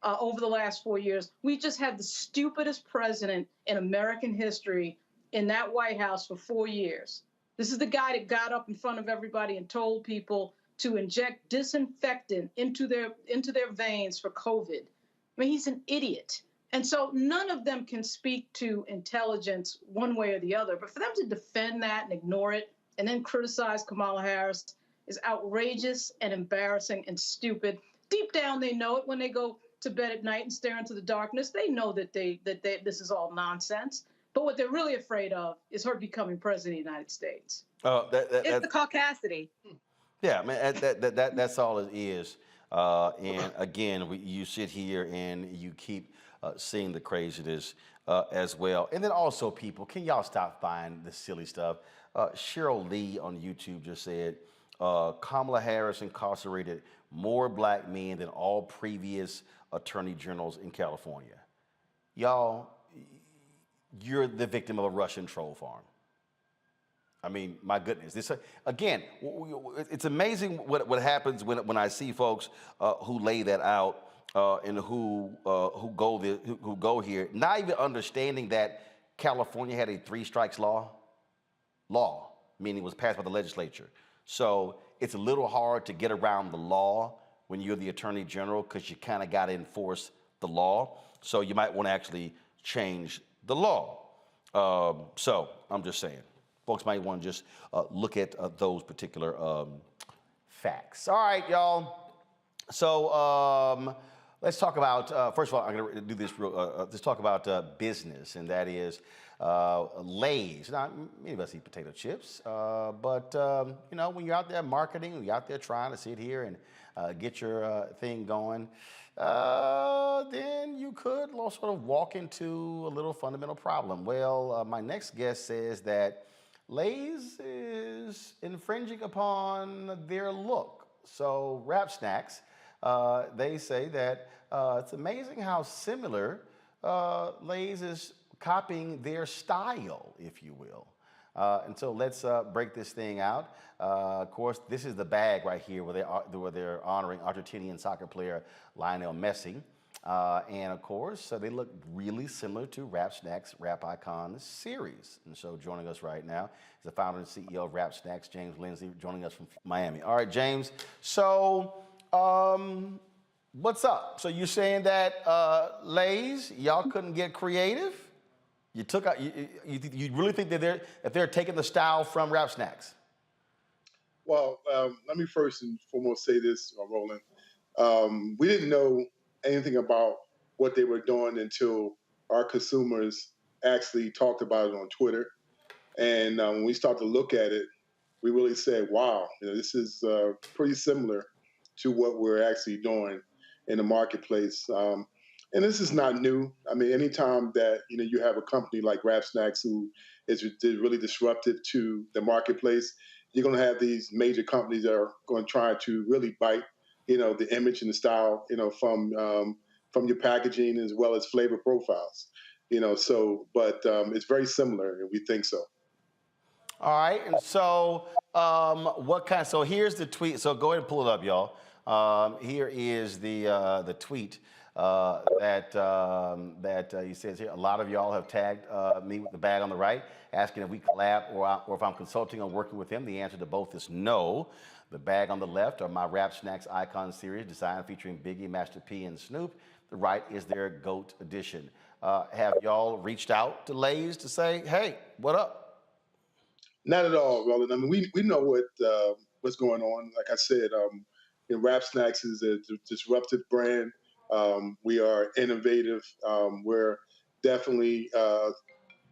over the last 4 years. We just had the stupidest president in American history in that White House for 4 years. This is the guy that got up in front of everybody and told people to inject disinfectant into their veins for COVID. I mean, he's an idiot. And so none of them can speak to intelligence one way or the other. But for them to defend that and ignore it and then criticize Kamala Harris is outrageous and embarrassing and stupid. Deep down, they know it when they go to bed at night and stare into the darkness. They know that this is all nonsense. But what they're really afraid of is her becoming president of the United States. It's the caucasity. Yeah, man, that's all it is. And again, you sit here and you keep seeing the craziness as well. And then also, people, can y'all stop buying the silly stuff? Cheryl Lee on YouTube just said, Kamala Harris incarcerated more black men than all previous attorney generals in California. Y'all, you're the victim of a Russian troll farm. I mean, my goodness. This again, it's amazing what happens when I see folks who lay that out and who go here, not even understanding that California had a 3 strikes law, meaning it was passed by the legislature. So it's a little hard to get around the law when you're the attorney general because you kind of got to enforce the law. So you might want to actually change the law. So I'm just saying. Folks might want to just look at those particular facts. All right, y'all. So let's talk about, first of all, I'm going to do this let's talk about business, and that is Lay's. Now, many of us eat potato chips, but, you know, when you're out there marketing, when you're out there trying to sit here and get your thing going, then you could sort of walk into a little fundamental problem. Well, my next guest says that Lay's is infringing upon their look. So Rap Snacks, they say that it's amazing how similar Lay's is copying their style, if you will. And so let's break this thing out. Of course, this is the bag right here where they're honoring Argentinian soccer player Lionel Messi. And of course, they look really similar to Rap Snacks Rap Icons series. And so joining us right now is the founder and CEO of Rap Snacks, James Lindsay, joining us from Miami. All right, James. So what's up? So you're saying that Lay's, y'all couldn't get creative? You took out. You really think that they're taking the style from Rap Snacks? Well, let me first and foremost say this, Roland. We didn't know anything about what they were doing until our consumers actually talked about it on Twitter. And when we started to look at it, we really said, wow, this is pretty similar to what we're actually doing in the marketplace. And this is not new. I mean, anytime that you have a company like Rap Snacks who is really disruptive to the marketplace, you're going to have these major companies that are going to try to really bite the image and the style, from your packaging as well as flavor profiles, but it's very similar, and we think so. All right, and so so here's the tweet. So go ahead and pull it up, y'all. Here is the tweet that he says here. A lot of y'all have tagged me with the bag on the right, asking if we collab or if I'm consulting on working with him. The answer to both is no. The bag on the left are my Rap Snacks Icon series, designed featuring Biggie, Master P, and Snoop. The right is their GOAT edition. Have y'all reached out to Lay's to say, hey, what up? Not at all, Roland. I mean, we know what's going on. Like I said, Rap Snacks is a disruptive brand. We are innovative. We're definitely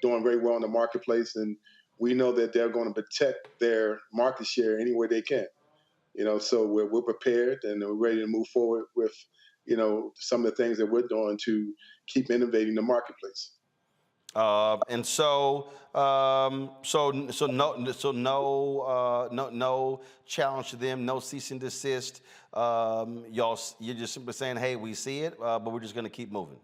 doing very well in the marketplace, and we know that they're going to protect their market share any way they can. So we're prepared and we're ready to move forward with, some of the things that we're doing to keep innovating the marketplace. And so no challenge to them, no cease and desist. You're just simply saying, hey, we see it, but we're just going to keep moving.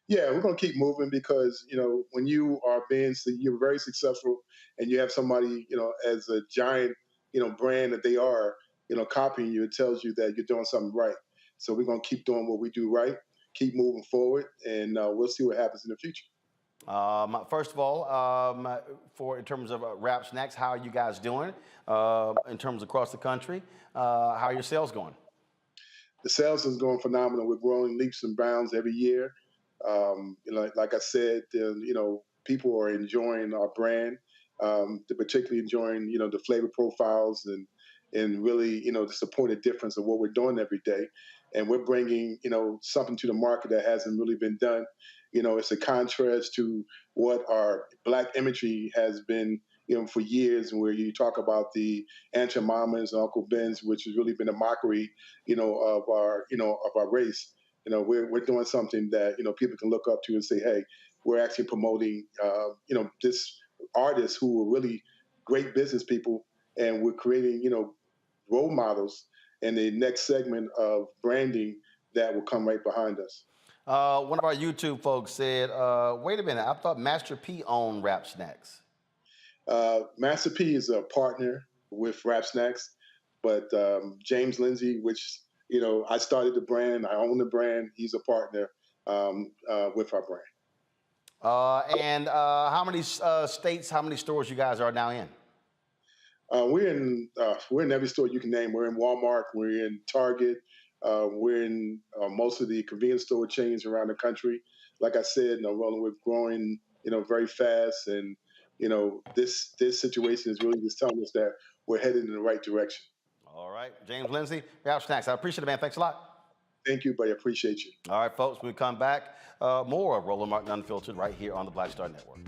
Yeah, we're going to keep moving because, when you are you're very successful and you have somebody, as a giant, brand that they are, copying you, it tells you that you're doing something right. So we're going to keep doing what we do right, keep moving forward, and we'll see what happens in the future. First of all, in terms of Rap Snacks, how are you guys doing in terms across the country? How are your sales going? The sales is going phenomenal. We're growing leaps and bounds every year. Like I said, people are enjoying our brand. They're particularly enjoying, the flavor profiles and really, the supported difference of what we're doing every day. And we're bringing, something to the market that hasn't really been done. It's a contrast to what our Black imagery has been, for years, where you talk about the Aunt Your Mamas and Uncle Ben's, which has really been a mockery, of our race. We're doing something that, people can look up to and say, hey, we're actually promoting, this artists who are really great business people, and we're creating, role models in the next segment of branding that will come right behind us. One of our YouTube folks said, wait a minute, I thought Master P owned Rap Snacks. Master P is a partner with Rap Snacks, but James Lindsay, which, I started the brand, I own the brand, he's a partner with our brand. And how many states, how many stores you guys are now in? We're in every store you can name. We're in Walmart, we're in Target, we're in most of the convenience store chains around the country. Like I said, we're growing, very fast, and this situation is really just telling us that we're headed in the right direction. All right, James Lindsay, Rap Snacks. I appreciate it, man. Thanks a lot. Thank you, buddy. I appreciate you. All right, folks, when we come back, more of Roland Martin Unfiltered right here on the Black Star Network.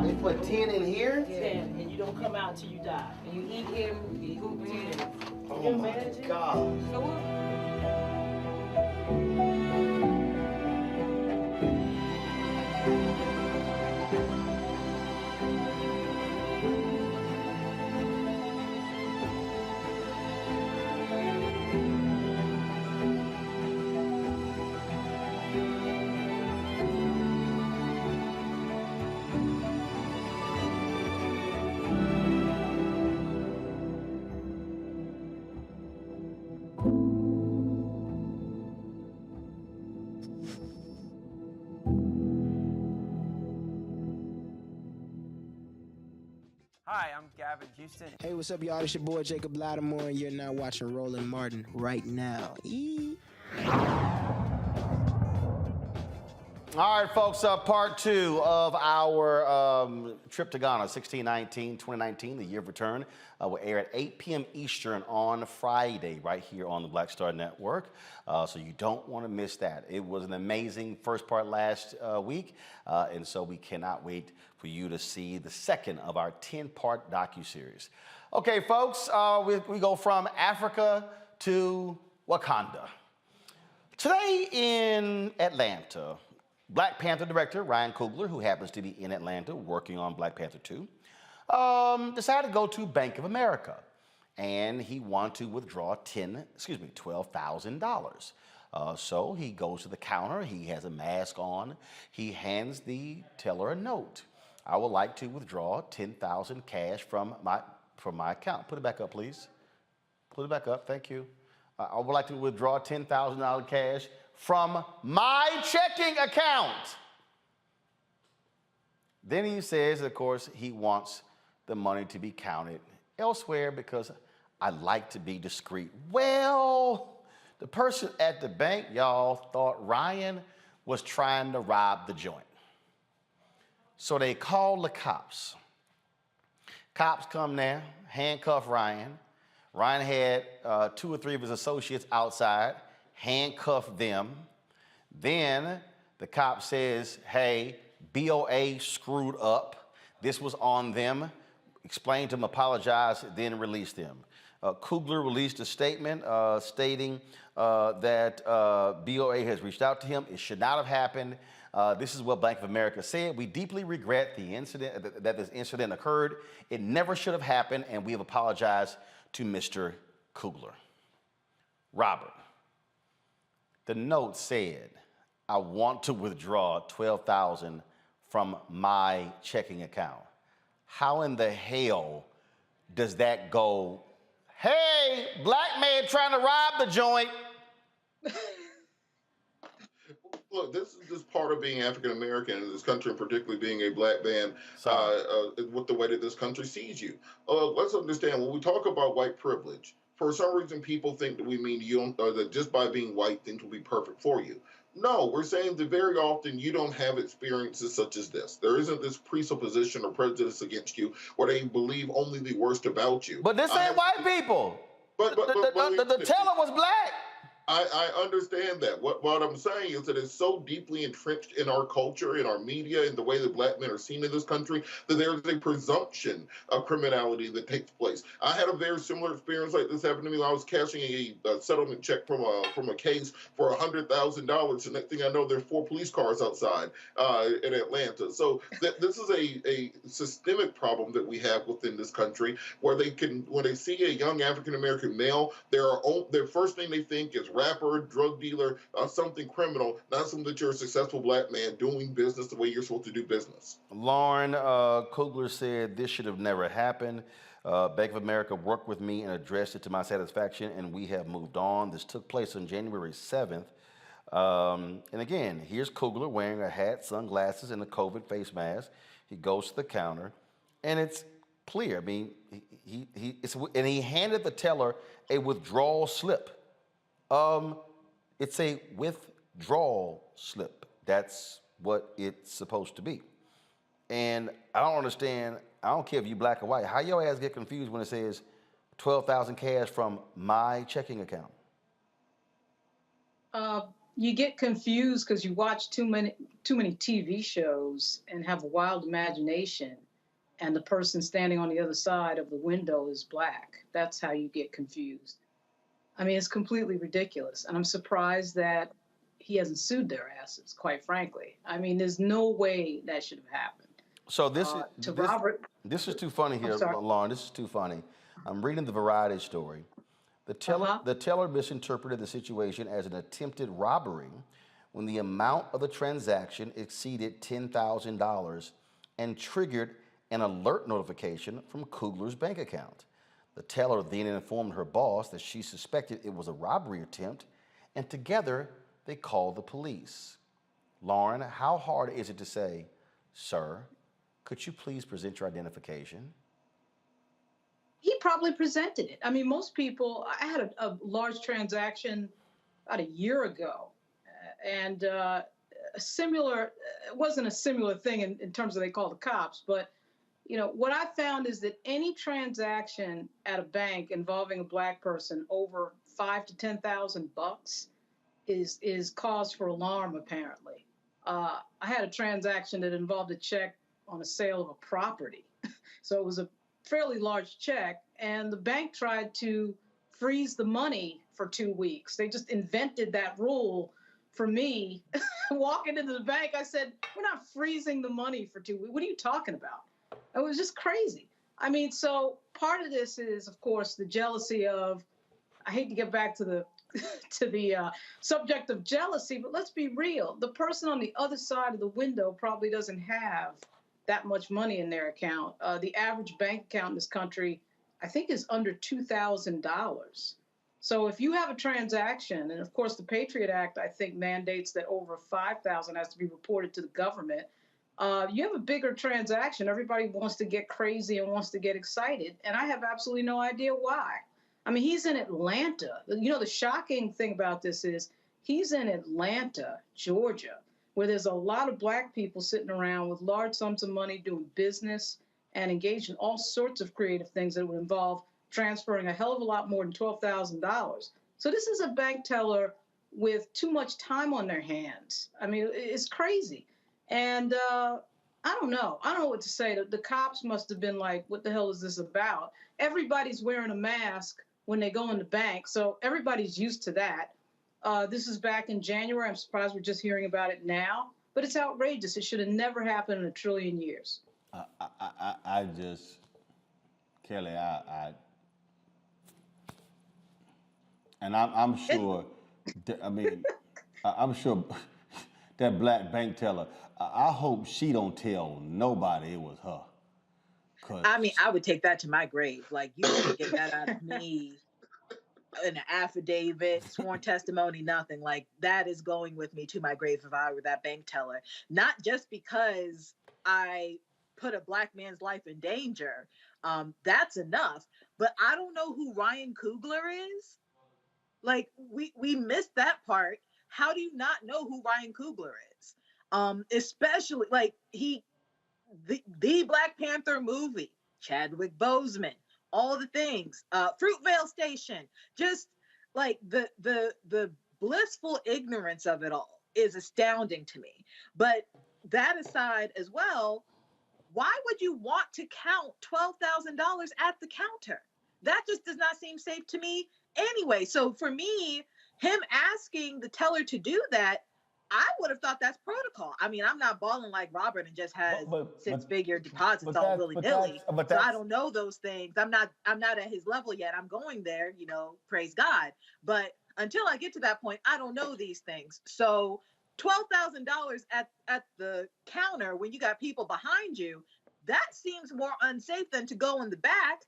They put 10 in here? 10, and you don't come out till you die. And you eat him, you hoop 10. Oh my God. Hi, I'm Gavin Houston. Hey, what's up, y'all? It's your boy Jacob Lattimore, and you're now watching Roland Martin right now. All right, folks, part two of our trip to Ghana, 2019, the year of return, will air at 8 p.m. Eastern on Friday, right here on the Black Star Network. So you don't want to miss that. It was an amazing first part last week, and so we cannot wait for you to see the second of our 10-part docuseries. Okay, folks, we go from Africa to Wakanda. Today in Atlanta, Black Panther director Ryan Coogler, who happens to be in Atlanta working on Black Panther 2, decided to go to Bank of America, and he wanted to withdraw $12,000. So he goes to the counter, he has a mask on, he hands the teller a note. I would like to withdraw $10,000 cash from my account. Put it back up, please. Put it back up, thank you. I would like to withdraw $10,000 cash from my checking account. Then he says, of course, he wants the money to be counted elsewhere because I like to be discreet. Well, the person at the bank, y'all, thought Ryan was trying to rob the joint. So they called the cops. Cops come there, handcuff Ryan. Ryan had 2 or 3 of his associates outside, handcuffed them. Then the cop says, hey, BOA screwed up. This was on them. Explained to them, apologized, then released them. Coogler released a statement stating that BOA has reached out to him. It should not have happened. This is what Bank of America said. We deeply regret the incident, that this incident occurred. It never should have happened, and we have apologized to Mr. Coogler. Robert, the note said, I want to withdraw $12,000 from my checking account. How in the hell does that go, hey, black man trying to rob the joint? Look, this is just part of being African American in this country, and particularly being a black man, with the way that this country sees you. Let's understand, when we talk about white privilege, for some reason people think that we mean you don't, that just by being white, things will be perfect for you. No, we're saying that very often you don't have experiences such as this. There isn't this presupposition or prejudice against you where they believe only the worst about you. But this ain't white people. The teller was black. I understand that. What I'm saying is that it's so deeply entrenched in our culture, in our media, in the way that black men are seen in this country, that there's a presumption of criminality that takes place. I had a very similar experience like this happen to me when I was cashing a settlement check from a case for $100,000. The next thing I know, there's 4 police cars outside in Atlanta. So this is a systemic problem that we have within this country, where when they see a young African American male, their first thing they think is rapper, drug dealer, something criminal, not something that you're a successful black man doing business the way you're supposed to do business. Lauren Coogler said this should have never happened. Bank of America worked with me and addressed it to my satisfaction, and we have moved on. This took place on January 7th. And again, here's Coogler wearing a hat, sunglasses, and a COVID face mask. He goes to the counter, and it's clear. I mean, he handed the teller a withdrawal slip. It's a withdrawal slip. That's what it's supposed to be. And I don't understand, I don't care if you black or white, how your ass get confused when it says $12,000 cash from my checking account? You get confused because you watch too many TV shows and have a wild imagination, and the person standing on the other side of the window is black. That's how you get confused. I mean, it's completely ridiculous. And I'm surprised that he hasn't sued their asses, quite frankly. I mean, there's no way that should have happened. So this is too funny here, Lauren. This is too funny. I'm reading the Variety story. The teller misinterpreted the situation as an attempted robbery when the amount of the transaction exceeded $10,000 and triggered an alert notification from Coogler's bank account. The teller then informed her boss that she suspected it was a robbery attempt, and together they called the police. Lauren, how hard is it to say, sir, could you please present your identification? He probably presented it. I mean, most people, I had a large transaction about a year ago, and similar, it wasn't a similar thing in terms of they call the cops, but what I found is that any transaction at a bank involving a black person over $5,000 to $10,000 is cause for alarm, apparently. I had a transaction that involved a check on a sale of a property. So it was a fairly large check, and the bank tried to freeze the money for 2 weeks. They just invented that rule for me. Walking into the bank, I said, we're not freezing the money for 2 weeks. What are you talking about? It was just crazy. I mean, so part of this is, of course, the jealousy of, I hate to get back to the subject of jealousy, but let's be real. The person on the other side of the window probably doesn't have that much money in their account. The average bank account in this country, I think, is under $2,000. So if you have a transaction, and of course the Patriot Act, I think, mandates that over $5,000 has to be reported to the government. You have a bigger transaction. Everybody wants to get crazy and wants to get excited, and I have absolutely no idea why. I mean, he's in Atlanta. The shocking thing about this is he's in Atlanta, Georgia, where there's a lot of black people sitting around with large sums of money doing business and engaged in all sorts of creative things that would involve transferring a hell of a lot more than $12,000. So this is a bank teller with too much time on their hands. I mean, it's crazy. And I don't know. I don't know what to say. The cops must have been like, what the hell is this about? Everybody's wearing a mask when they go in the bank, so everybody's used to that. This is back in January. I'm surprised we're just hearing about it now, but it's outrageous. It should have never happened in a trillion years. I just, Kelly, and I'm sure, I'm sure that black bank teller, I hope she don't tell nobody it was her. I mean, I would take that to my grave. Like, you can't get that out of me. An affidavit, sworn testimony, nothing. Like, that is going with me to my grave if I were that bank teller. Not just because I put a black man's life in danger. That's enough. But I don't know who Ryan Coogler is. Like, we missed that part. How do you not know who Ryan Coogler is? Especially, like, the Black Panther movie, Chadwick Boseman, all the things, Fruitvale Station, just like the blissful ignorance of it all is astounding to me. But that aside as well, why would you want to count $12,000 at the counter? That just does not seem safe to me anyway. So for me, him asking the teller to do that, I would have thought that's protocol. I mean, I'm not balling like Robert and just has six-figure deposits all willy-nilly. So I don't know those things. I'm not at his level yet. I'm going there, praise God. But until I get to that point, I don't know these things. So $12,000 at the counter when you got people behind you, that seems more unsafe than to go in the back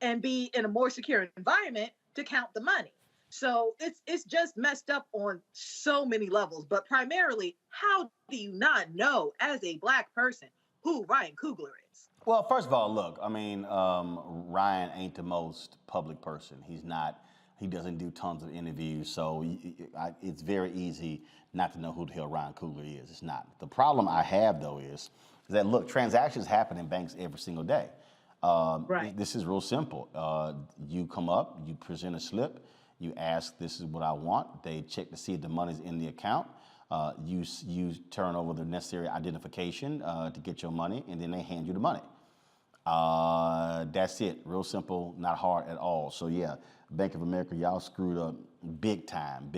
and be in a more secure environment to count the money. So it's just messed up on so many levels. But primarily, how do you not know as a black person who Ryan Coogler is? Well, first of all, look, I mean, Ryan ain't the most public person. He's not. He doesn't do tons of interviews, so it's very easy not to know who the hell Ryan Coogler is. It's not. The problem I have, though, is that, look, transactions happen in banks every single day. Right. This is real simple. You come up, you present a slip, you ask, this is what I want. They check to see if the money's in the account. You turn over the necessary identification to get your money, and then they hand you the money. That's it. Real simple, not hard at all. So yeah, Bank of America, y'all screwed up big time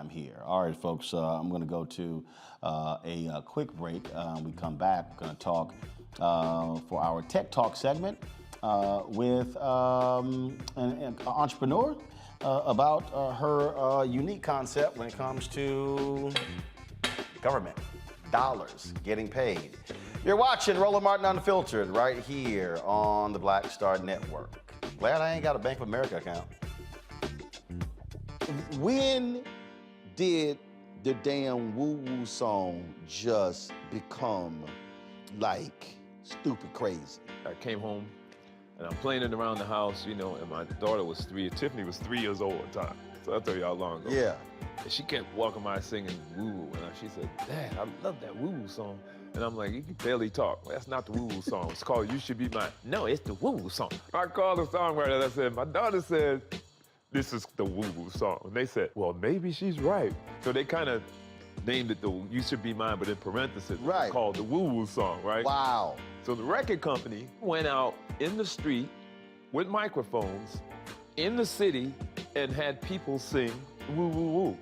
here. All right, folks, I'm going to go to a quick break. We come back, we're going to talk for our Tech Talk segment with an entrepreneur about her unique concept when it comes to government, dollars, getting paid. You're watching Roland Martin Unfiltered right here on the Black Star Network. Glad I ain't got a Bank of America account. When did the damn woo-woo song just become like stupid crazy? I came home and I'm playing it around the house, and my daughter was 3. Tiffany was 3 years old at the time. So I told y'all long ago. Yeah. And she kept walking by singing woo-woo. And she said, Dad, I love that woo-woo song. And I'm like, you can barely talk. That's not the woo-woo song. It's called You Should Be Mine. No, it's the woo-woo song. I called the songwriter and I said, my daughter said, this is the woo-woo song. And they said, well, maybe she's right. So they kind of named it the You Should Be Mine, but in parentheses, it's called the woo-woo song, right? Wow. So the record company went out in the street with microphones in the city and had people sing woo-woo-woo.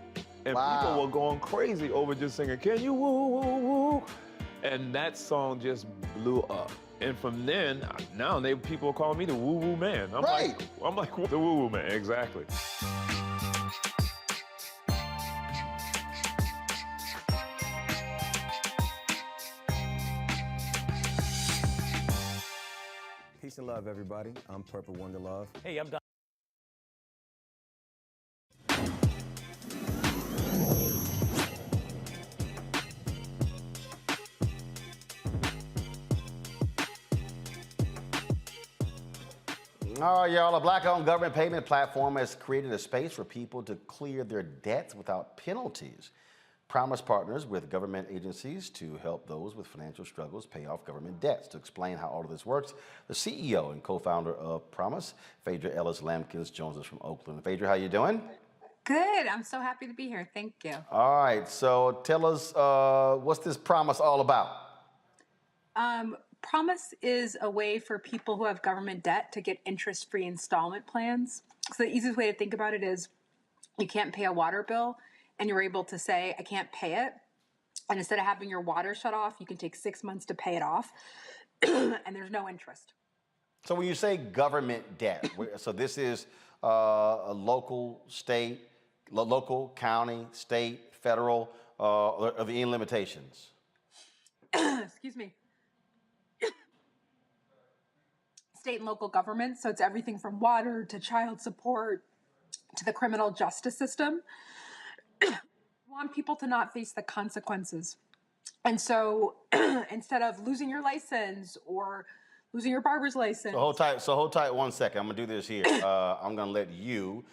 And people were going crazy over just singing, can you woo-woo-woo? And that song just blew up. And from then, now people call me the woo-woo man. I'm like, the woo-woo man, exactly. Peace and love, everybody. I'm Purple Wonder Love. Hey, I'm Don. All right, y'all. A black-owned government payment platform has created a space for people to clear their debts without penalties. Promise partners with government agencies to help those with financial struggles pay off government debts. To explain how all of this works, the CEO and co-founder of Promise, Phaedra Ellis-Lampkins, joins us from Oakland. Phaedra, how you doing? Good. I'm so happy to be here. Thank you. All right. So tell us, what's this Promise all about? Promise is a way for people who have government debt to get interest-free installment plans. So the easiest way to think about it is you can't pay a water bill and you're able to say, I can't pay it. And instead of having your water shut off, you can take 6 months to pay it off and there's no interest. So when you say government debt, so this is a local, state, local, county, state, federal, are there any limitations? Excuse me. State and local government, so it's everything from water to child support to the criminal justice system. We want people to not face the consequences. And so instead of losing your license or losing your barber's license. So hold tight 1 second. I'm gonna do this here. I'm gonna let you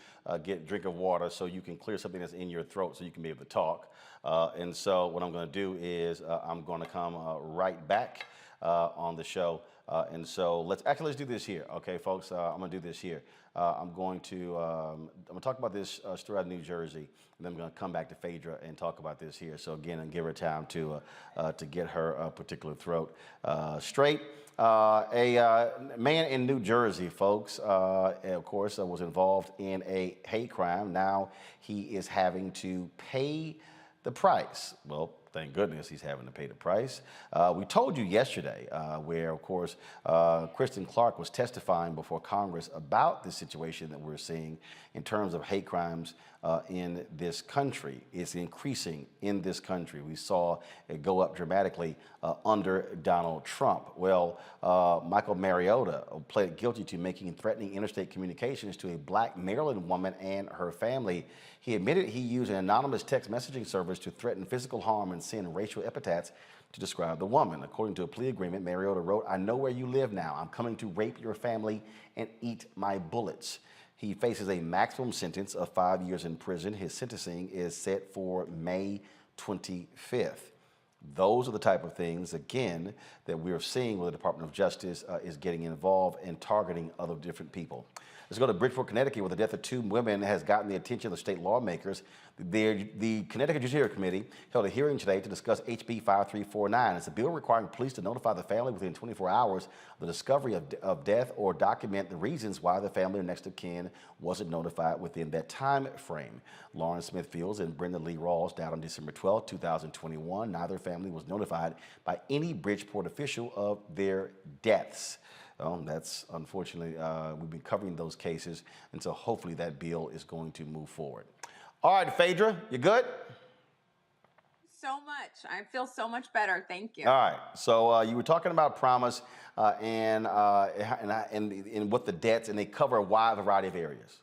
get a drink of water so you can clear something that's in your throat so you can be able to talk. And so what I'm gonna do is I'm gonna come right back on the show. And so let's do this here, okay, folks? I'm gonna do this here. I'm gonna talk about this story out of New Jersey, and then I'm gonna come back to Phaedra and talk about this here. So again, and give her time to get her particular throat straight. A man in New Jersey, folks, of course, was involved in a hate crime. Now he is having to pay the price. Well, thank goodness he's having to pay the price. We told you yesterday where, of course, Kristen Clark was testifying before Congress about the situation that we're seeing in terms of hate crimes in this country. It's increasing in this country. We saw it go up dramatically under Donald Trump. Well, Michael Mariota pled guilty to making and threatening interstate communications to a black Maryland woman and her family. He admitted he used an anonymous text messaging service to threaten physical harm and send racial epithets to describe the woman. According to a plea agreement, Mariota wrote, "I know where you live now. I'm coming to rape your family and eat my bullets." He faces a maximum sentence of 5 years in prison. His sentencing is set for May 25th. Those are the type of things, again, that we're seeing where the Department of Justice is getting involved and targeting other different people. Let's go to Bridgeport, Connecticut, where the death of 2 women has gotten the attention of the state lawmakers. The Connecticut Judiciary Committee held a hearing today to discuss HB 5349. It's a bill requiring police to notify the family within 24 hours of the discovery of death or document the reasons why the family or next of kin wasn't notified within that time frame. Lauren Smithfields and Brenda Lee Rawls died on December 12, 2021. Neither family was notified by any Bridgeport official of their deaths. That's unfortunately, we've been covering those cases, and so hopefully that bill is going to move forward. All right, Phaedra, you good? So much. I feel so much better. Thank you. All right. So you were talking about Promise and what the debts, and they cover a wide variety of areas.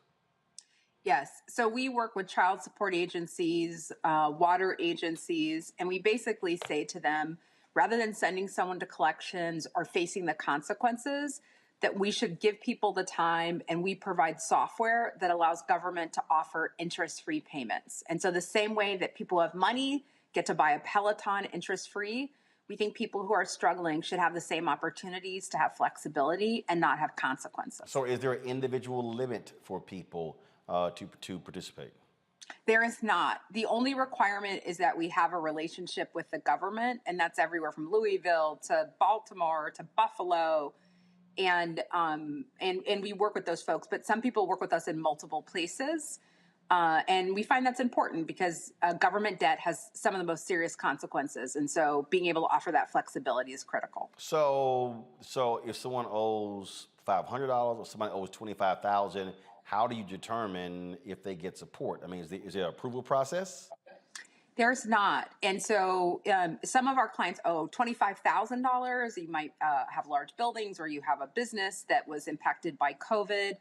Yes. So we work with child support agencies, water agencies, and we basically say to them, rather than sending someone to collections or facing the consequences, that we should give people the time, and we provide software that allows government to offer interest-free payments. And so the same way that people who have money get to buy a Peloton interest-free, we think people who are struggling should have the same opportunities to have flexibility and not have consequences. So is there an individual limit for people to participate? There is not. The only requirement is that we have a relationship with the government, and that's everywhere from Louisville to Baltimore to Buffalo. And we work with those folks, but some people work with us in multiple places. And we find that's important because government debt has some of the most serious consequences. And so being able to offer that flexibility is critical. So if someone owes $500 or somebody owes $25,000, how do you determine if they get support? I mean, is there an approval process? There's not. And so some of our clients owe $25,000. You might have large buildings, or you have a business that was impacted by COVID.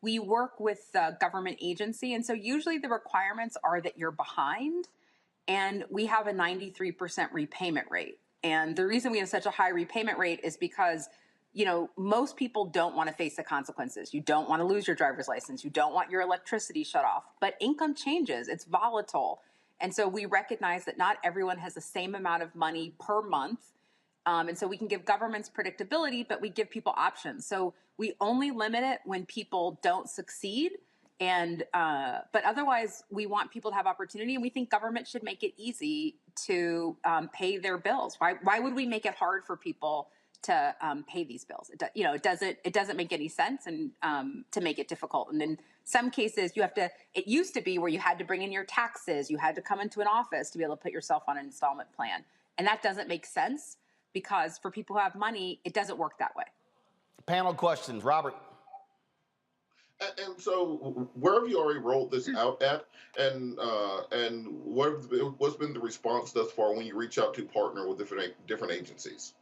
We work with the government agency. And so usually the requirements are that you're behind, and we have a 93% repayment rate. And the reason we have such a high repayment rate is because, you know, most people don't want to face the consequences. You don't want to lose your driver's license. You don't want your electricity shut off. But income changes. It's volatile. And so we recognize that not everyone has the same amount of money per month. And so we can give governments predictability, but we give people options. So we only limit it when people don't succeed. And but otherwise, we want people to have opportunity, and we think government should make it easy to pay their bills. Why would we make it hard for people to pay these bills? It doesn't make any sense, and to make it difficult. And in some cases, it used to be where you had to bring in your taxes, you had to come into an office to be able to put yourself on an installment plan. And that doesn't make sense, because for people who have money, it doesn't work that way. Panel questions, Robert. And so, where have you already rolled this out at, and what's been the response thus far when you reach out to partner with different agencies?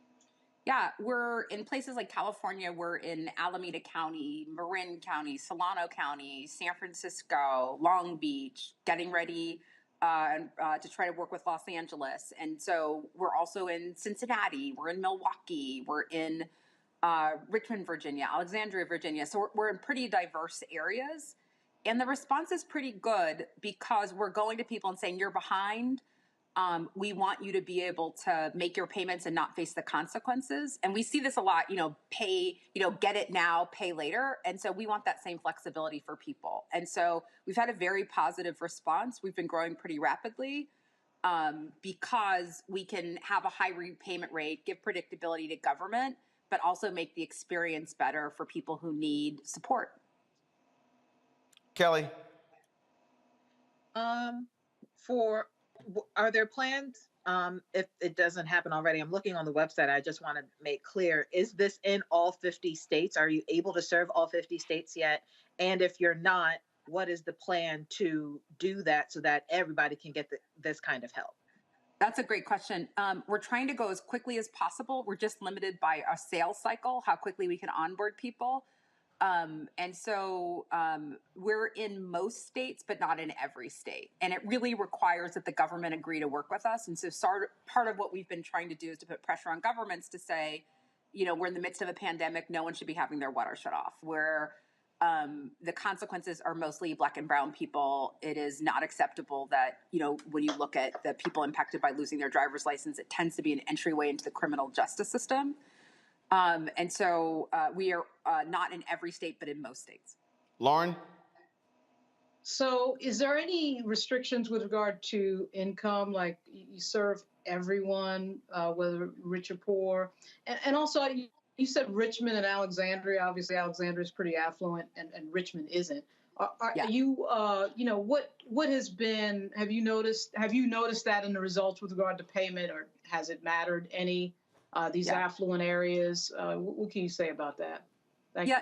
Yeah, we're in places like California. We're in Alameda County, Marin County, Solano County, San Francisco, Long Beach, getting ready to try to work with Los Angeles. And so we're also in Cincinnati, we're in Milwaukee, we're in Richmond, Virginia, Alexandria, Virginia. So we're in pretty diverse areas. And the response is pretty good, because we're going to people and saying, you're behind. We want you to be able to make your payments and not face the consequences. And we see this a lot, get it now, pay later. And so we want that same flexibility for people. And so we've had a very positive response. We've been growing pretty rapidly because we can have a high repayment rate, give predictability to government, but also make the experience better for people who need support. Kelly? Are there plans, if it doesn't happen already? I'm looking on the website. I just want to make clear, is this in all 50 states? Are you able to serve all 50 states yet? And if you're not, what is the plan to do that so that everybody can get this kind of help? That's a great question. We're trying to go as quickly as possible. We're just limited by a sales cycle, how quickly we can onboard people. And so we're in most states, but not in every state. And it really requires that the government agree to work with us. And so part of what we've been trying to do is to put pressure on governments to say, we're in the midst of a pandemic. No one should be having their water shut off. Where the consequences are mostly Black and brown people. It is not acceptable that, when you look at the people impacted by losing their driver's license, it tends to be an entryway into the criminal justice system. And so we are not in every state, but in most states. Lauren? So is there any restrictions with regard to income? Like you serve everyone, whether rich or poor? And also, you said Richmond and Alexandria. Obviously, Alexandria is pretty affluent, and Richmond isn't. Are you, what has been? Have you noticed that in the results with regard to payment, or has it mattered any? These affluent areas. What can you say about that? Thank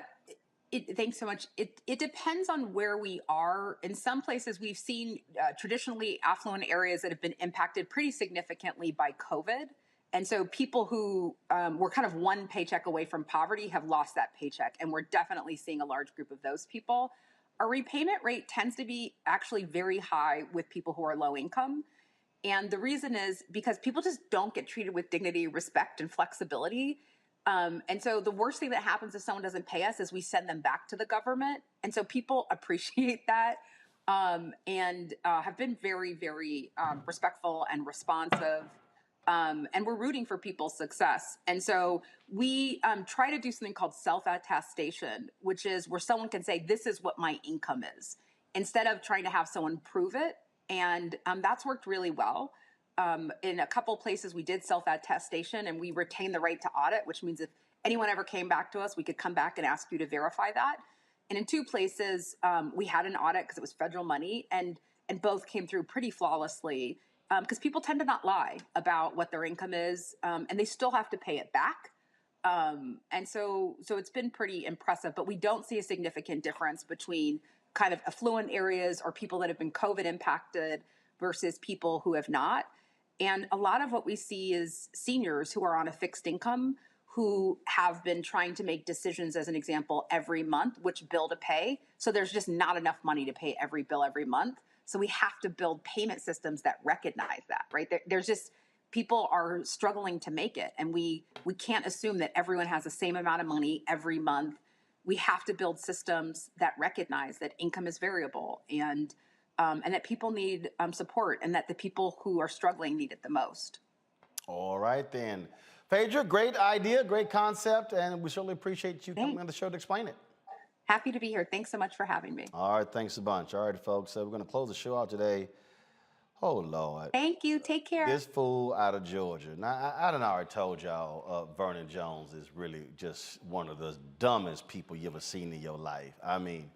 you. Thanks so much. It depends on where we are. In some places, we've seen traditionally affluent areas that have been impacted pretty significantly by COVID. And so people who were kind of one paycheck away from poverty have lost that paycheck. And we're definitely seeing a large group of those people. Our repayment rate tends to be actually very high with people who are low income. And the reason is because people just don't get treated with dignity, respect, and flexibility. And so the worst thing that happens if someone doesn't pay us is we send them back to the government. And so people appreciate that and have been very, very respectful and responsive. And we're rooting for people's success. And so we try to do something called self-attestation, which is where someone can say, this is what my income is, instead of trying to have someone prove it. And that's worked really well. In a couple places, we did self-attestation and we retained the right to audit, which means if anyone ever came back to us, we could come back and ask you to verify that. And in 2 places, we had an audit because it was federal money, and both came through pretty flawlessly because people tend to not lie about what their income is, and they still have to pay it back. And so it's been pretty impressive, but we don't see a significant difference between kind of affluent areas or people that have been COVID impacted versus people who have not. And a lot of what we see is seniors who are on a fixed income who have been trying to make decisions, as an example, every month, which bill to pay. So there's just not enough money to pay every bill every month. So we have to build payment systems that recognize that, right? There's just, people are struggling to make it. And we can't assume that everyone has the same amount of money every month. We have to build systems that recognize that income is variable and that people need support, and that the people who are struggling need it the most. All right, then. Phaedra, great idea, great concept, and we certainly appreciate you coming on the show to explain it. Happy to be here. Thanks so much for having me. All right, thanks a bunch. All right, folks, so we're going to close the show out today. Oh, Lord. Thank you. Take care. This fool out of Georgia. Now, I done already told y'all Vernon Jones is really just one of the dumbest people you ever seen in your life. I mean,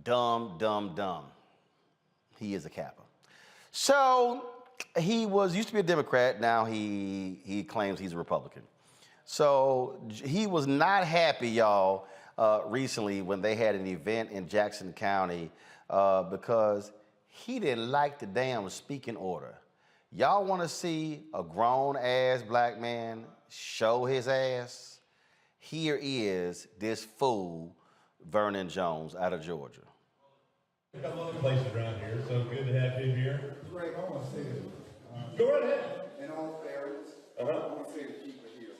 dumb, dumb, dumb. He is a capper. So he used to be a Democrat. Now he claims he's a Republican. So he was not happy, y'all, recently when they had an event in Jackson County because he didn't like the damn speaking order. Y'all want to see a grown-ass black man show his ass? Here is this fool, Vernon Jones, out of Georgia. A couple other places around here, so good to have him here. Greg, I want to say this. Go right ahead. In all fairness, I want to say to people here,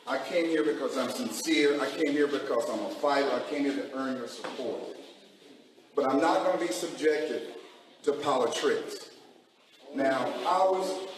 I came here because I'm sincere. I came here because I'm a fighter. I came here to earn your support. But I'm not going to be subjected to politics. Now, I was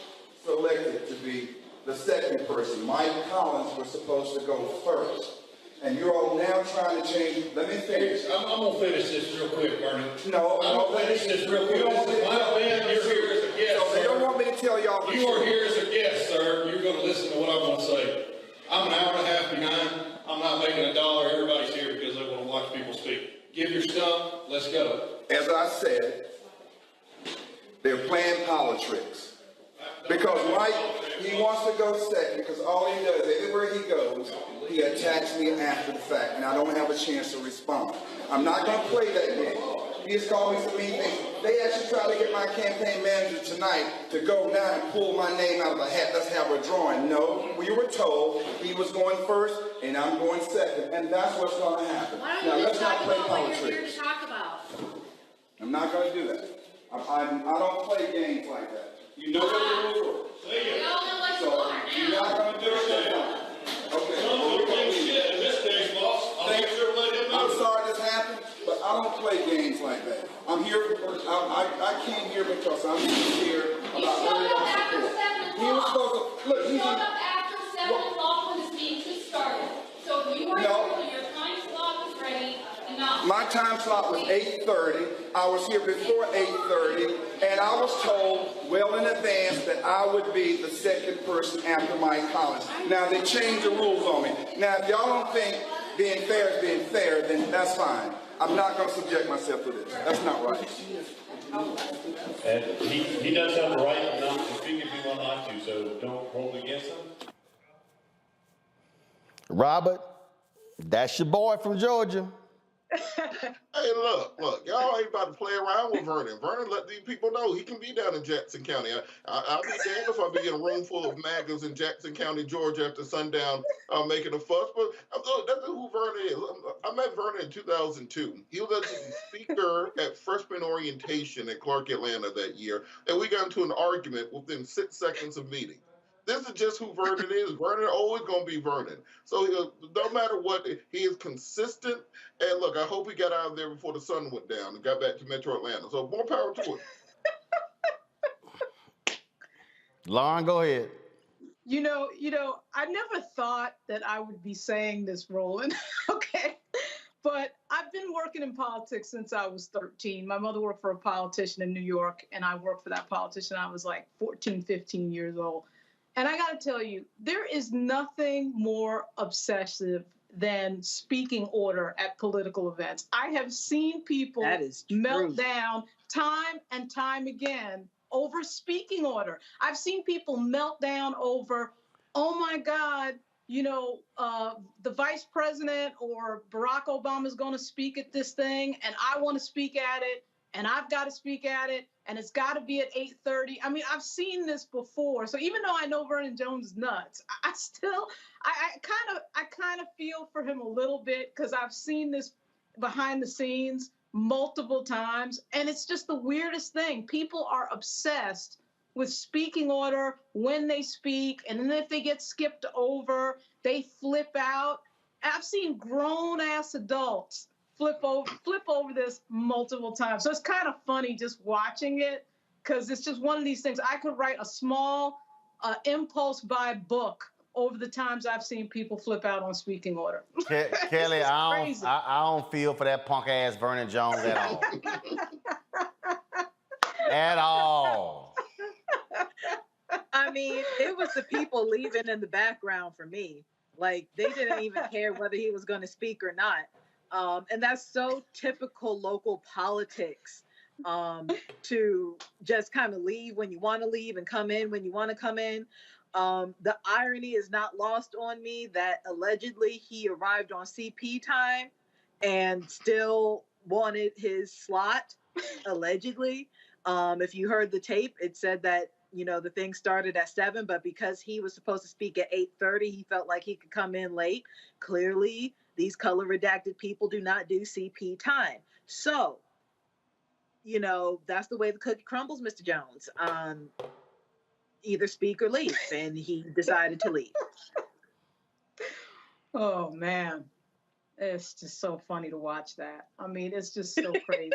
selected to be the second person. Mike Collins was supposed to go first. And you're all now trying to change. Let me finish. I'm going to finish this real quick, Vernon. No, I'm going to finish this real quick. This is my event. You're here as a guest, so they don't want me to tell y'all. You are here as a guest, sir. You're going to listen to what I'm going to say. I'm an hour and a half behind. I'm not making $1. Everybody's here because they want to watch people speak. Give your stuff. Let's go. As I said, they're playing politics. Because Mike, he wants to go second because all he does, everywhere he goes, he attacks me after the fact, and I don't have a chance to respond. I'm not going to play that game. He has called me some mean things. They actually tried to get my campaign manager tonight to go down and pull my name out of the hat. Let's have a drawing. No, we were told he was going first, and I'm going second, and that's what's going to happen. Now, let's not play politics. What you're here to talk about. I'm not going to do that. I don't play games like that. You know what the rules are. We all know what you are. You're not going to do it. Okay. In this case, boss, I'll make sure to let him know. I'm sorry this happened, but I don't play games like that. I'm here. I came here because I'm sincere about earning our support. He was supposed to look. He showed up after 7 o'clock when the speech was started. So if you were here, your time slot was ready. My time slot was 8:30. I was here before 8:30, and I was told well in advance that I would be the second person after Mike Collins. Now, they changed the rules on me. Now, if y'all don't think being fair is being fair, then that's fine. I'm not going to subject myself to this. That's not right. And he does have the right not to speak if he would like to, so don't hold against him. Robert, that's your boy from Georgia. Hey, look, y'all ain't about to play around with Vernon. Vernon let these people know he can be down in Jackson County. I'll be damned if I be in a room full of MAGAs in Jackson County, Georgia after sundown making a fuss. But that's who Vernon is. I met Vernon in 2002. He was a speaker at freshman orientation at Clark, Atlanta that year, and we got into an argument within 6 seconds of meeting. This is just who Vernon is. Vernon always going to be Vernon. So no matter what, he is consistent. And look, I hope he got out of there before the sun went down and got back to Metro Atlanta. So more power to it. Lauren, go ahead. You know, I never thought that I would be saying this, Roland. Okay. But I've been working in politics since I was 13. My mother worked for a politician in New York, and I worked for that politician. I was like 14, 15 years old. And I got to tell you, there is nothing more obsessive than speaking order at political events. I have seen people melt down time and time again over speaking order. I've seen people melt down over, oh my God, the vice president or Barack Obama is going to speak at this thing, and I want to speak at it, and I've got to speak at it, and it's got to be at 8:30. I mean, I've seen this before. So even though I know Vernon Jones is nuts, I kind of feel for him a little bit, because I've seen this behind the scenes multiple times, and it's just the weirdest thing. People are obsessed with speaking order when they speak, and then if they get skipped over, they flip out. I've seen grown-ass adults flip over this multiple times. So it's kind of funny just watching it, because it's just one of these things. I could write a small impulse buy book over the times I've seen people flip out on speaking order. Kelly, I don't feel for that punk-ass Vernon Jones at all. At all. I mean, it was the people leaving in the background for me. Like, they didn't even care whether he was going to speak or not. And that's so typical local politics, to just kind of leave when you want to leave and come in when you want to come in. The irony is not lost on me that allegedly he arrived on CP time and still wanted his slot, allegedly. If you heard the tape, it said that, the thing started at 7, but because he was supposed to speak at 8:30, he felt like he could come in late. Clearly, these color redacted people do not do CP time. So, that's the way the cookie crumbles, Mr. Jones. Either speak or leave, and he decided to leave. Oh, man. It's just so funny to watch that. I mean, it's just so crazy.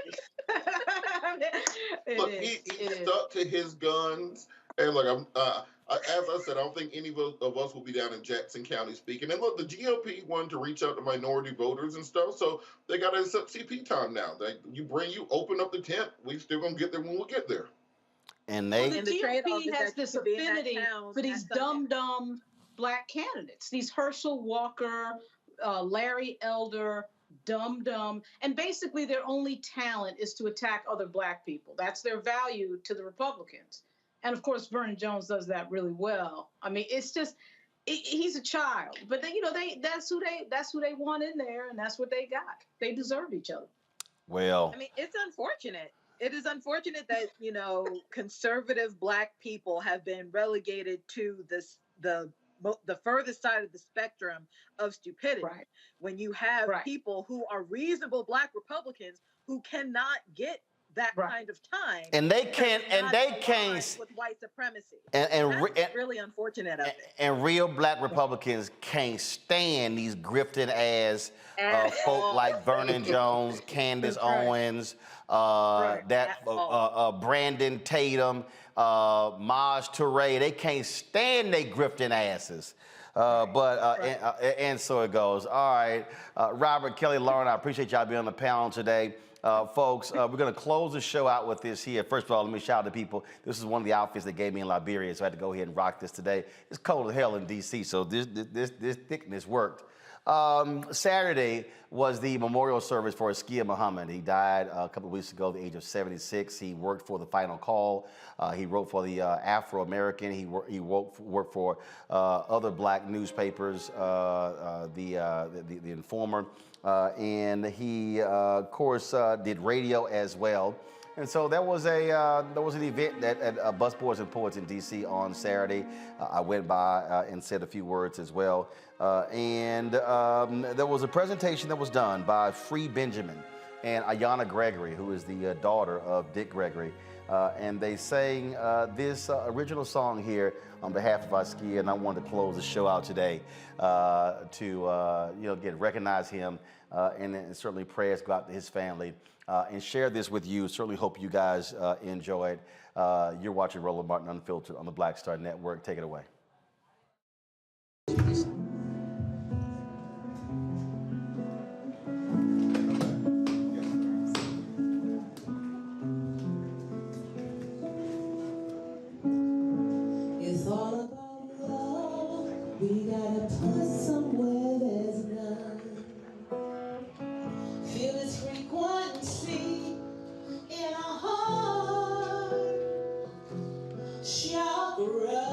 Look, he stuck to his guns, and look, as I said, I don't think any of us will be down in Jackson County speaking. And look, the GOP wanted to reach out to minority voters and stuff, so they got to accept CP time now. You open up the tent, we still gonna get there when we get there. And the GOP has this affinity for these dumb black candidates, these Herschel Walker, Larry Elder, dumb. And basically their only talent is to attack other black people. That's their value to the Republicans. And of course, Vernon Jones does that really well. I mean, it's just, he's a child, but that's who they want in there, and that's what they got. They deserve each other. Well, I mean, it's unfortunate. It is unfortunate that, conservative black people have been relegated to the furthest side of the spectrum of stupidity. Right. When you have people who are reasonable black Republicans who cannot get that kind of time, and they can't with white supremacy, and that's really unfortunate of it. And real black Republicans can't stand these grifting ass folk like Vernon Jones, Candace Owens, Brandon Tatum, Maj Touré. They can't stand they grifting asses. And so it goes. All right, Robert, Kelly, Lauren, I appreciate y'all being on the panel today. Folks, we're going to close the show out with this here. First of all, let me shout out to people. This is one of the outfits they gave me in Liberia, so I had to go ahead and rock this today. It's cold as hell in D.C., so this thickness worked. Saturday was the memorial service for Askia Muhammad. He died a couple of weeks ago at the age of 76. He worked for The Final Call. He wrote for the Afro-American. He worked for other black newspapers, the Informer. And he, of course, did radio as well. And so there was an event at Busboys and Poets in D.C. on Saturday. I went by and said a few words as well. And there was a presentation that was done by Free Benjamin. and Ayanna Gregory, who is the daughter of Dick Gregory. And they sang this original song here on behalf of Askia, and I wanted to close the show out today to recognize him, and certainly prayers go out to his family, and share this with you. Certainly hope you guys enjoy it. You're watching Roland Martin Unfiltered on the Black Star Network. Take it away. It's all about love. We gotta put somewhere there's none. Feel its frequency in our heart. Chakra.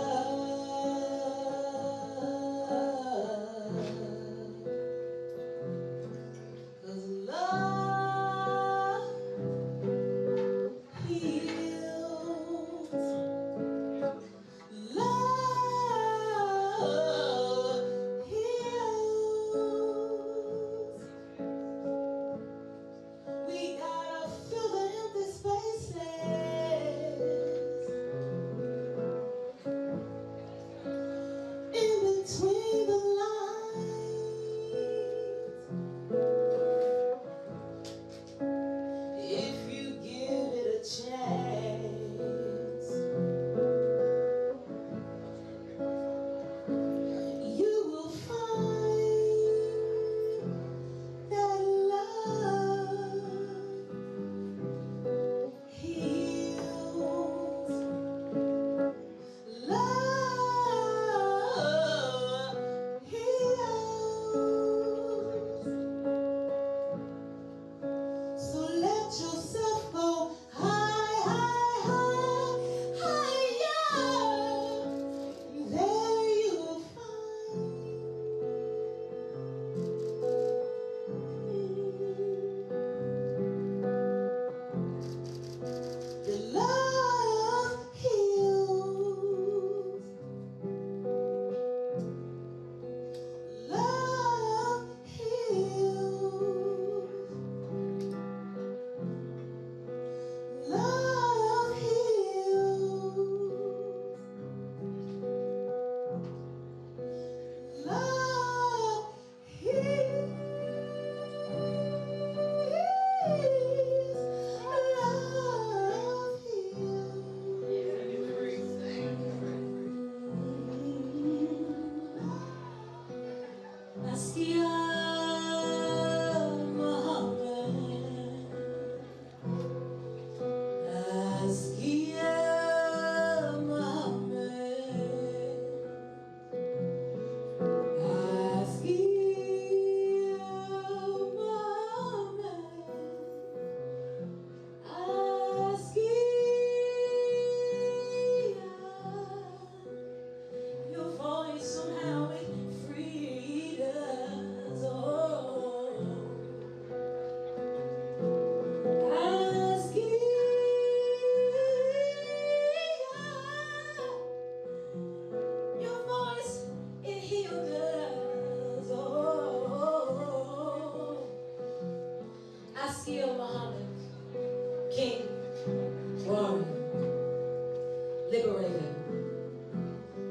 Liberator,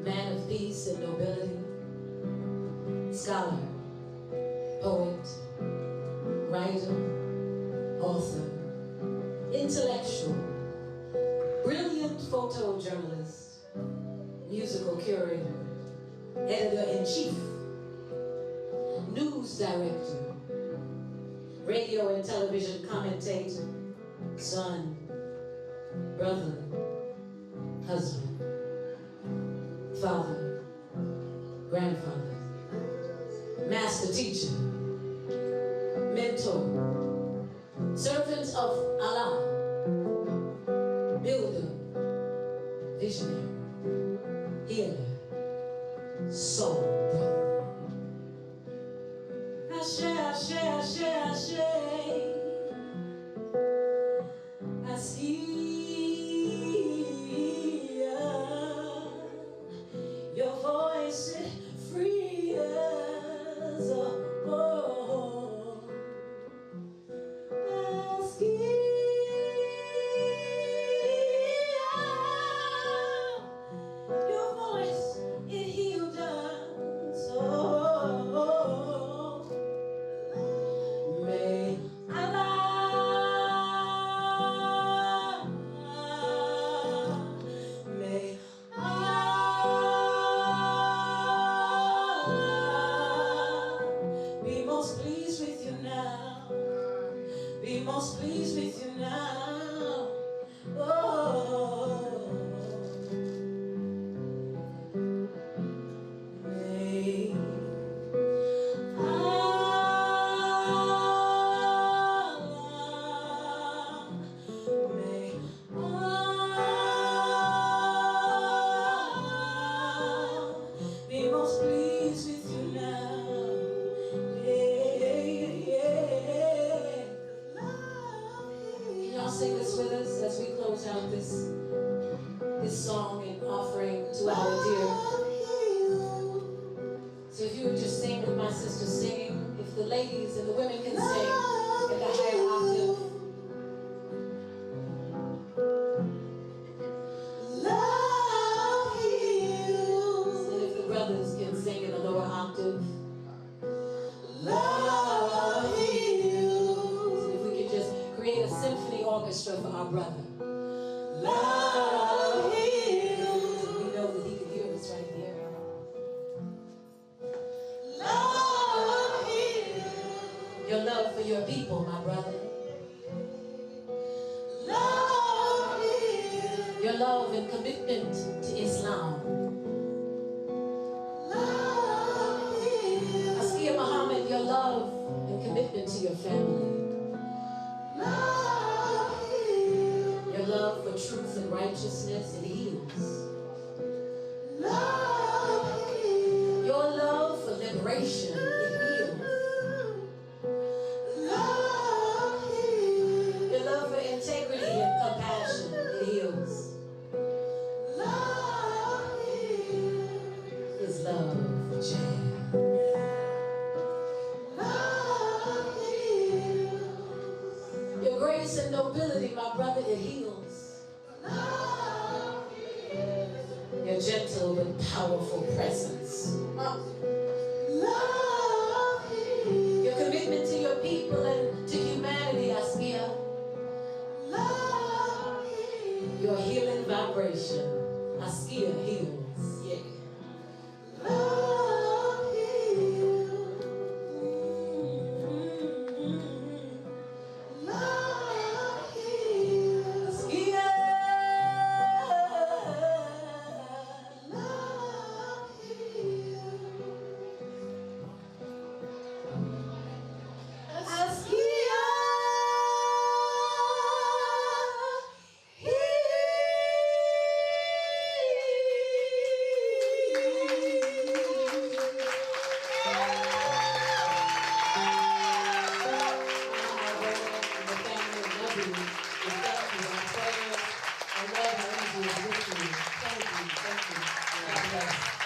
man of peace and nobility, scholar, poet, writer, author, intellectual, brilliant photojournalist, musical curator, editor-in-chief, news director, radio and television commentator, son, brother, husband, father, grandfather, master teacher, mentor, servant of Allah, builder, visionary, healer, soul brother. Ashe, ashe, ashe, ashe. Your voice is free as a this song in offering to our dear. So if you would just sing with my sister singing, if the ladies and the women can sing at the higher octave. Love heals. And if the brothers can sing in a lower octave. Love heals. And if we could just create a symphony orchestra for our brother. Love heals. And we know that he can hear us right here. Love heals. Your love for your people, my brother. Love heals. Your love and commitment to Islam. Love heals. Askia Muhammad, your love and commitment to your family. Love heals. Your love for truth and righteousness, it heals. Love heals. Your love for liberation, it heals. Love heals. Your love for integrity and compassion, it heals. Love heals. Is love, Jan. Love heals. Your grace and nobility, my brother, it heals. Love heals. Your gentle and powerful presence. Love heals. Your commitment to your people and to humanity, Askia. Love heals. Your healing vibration, Askia heals. Yeah. Love heals. Love heals. Askia. Love heals. Askia Thank you. God bless.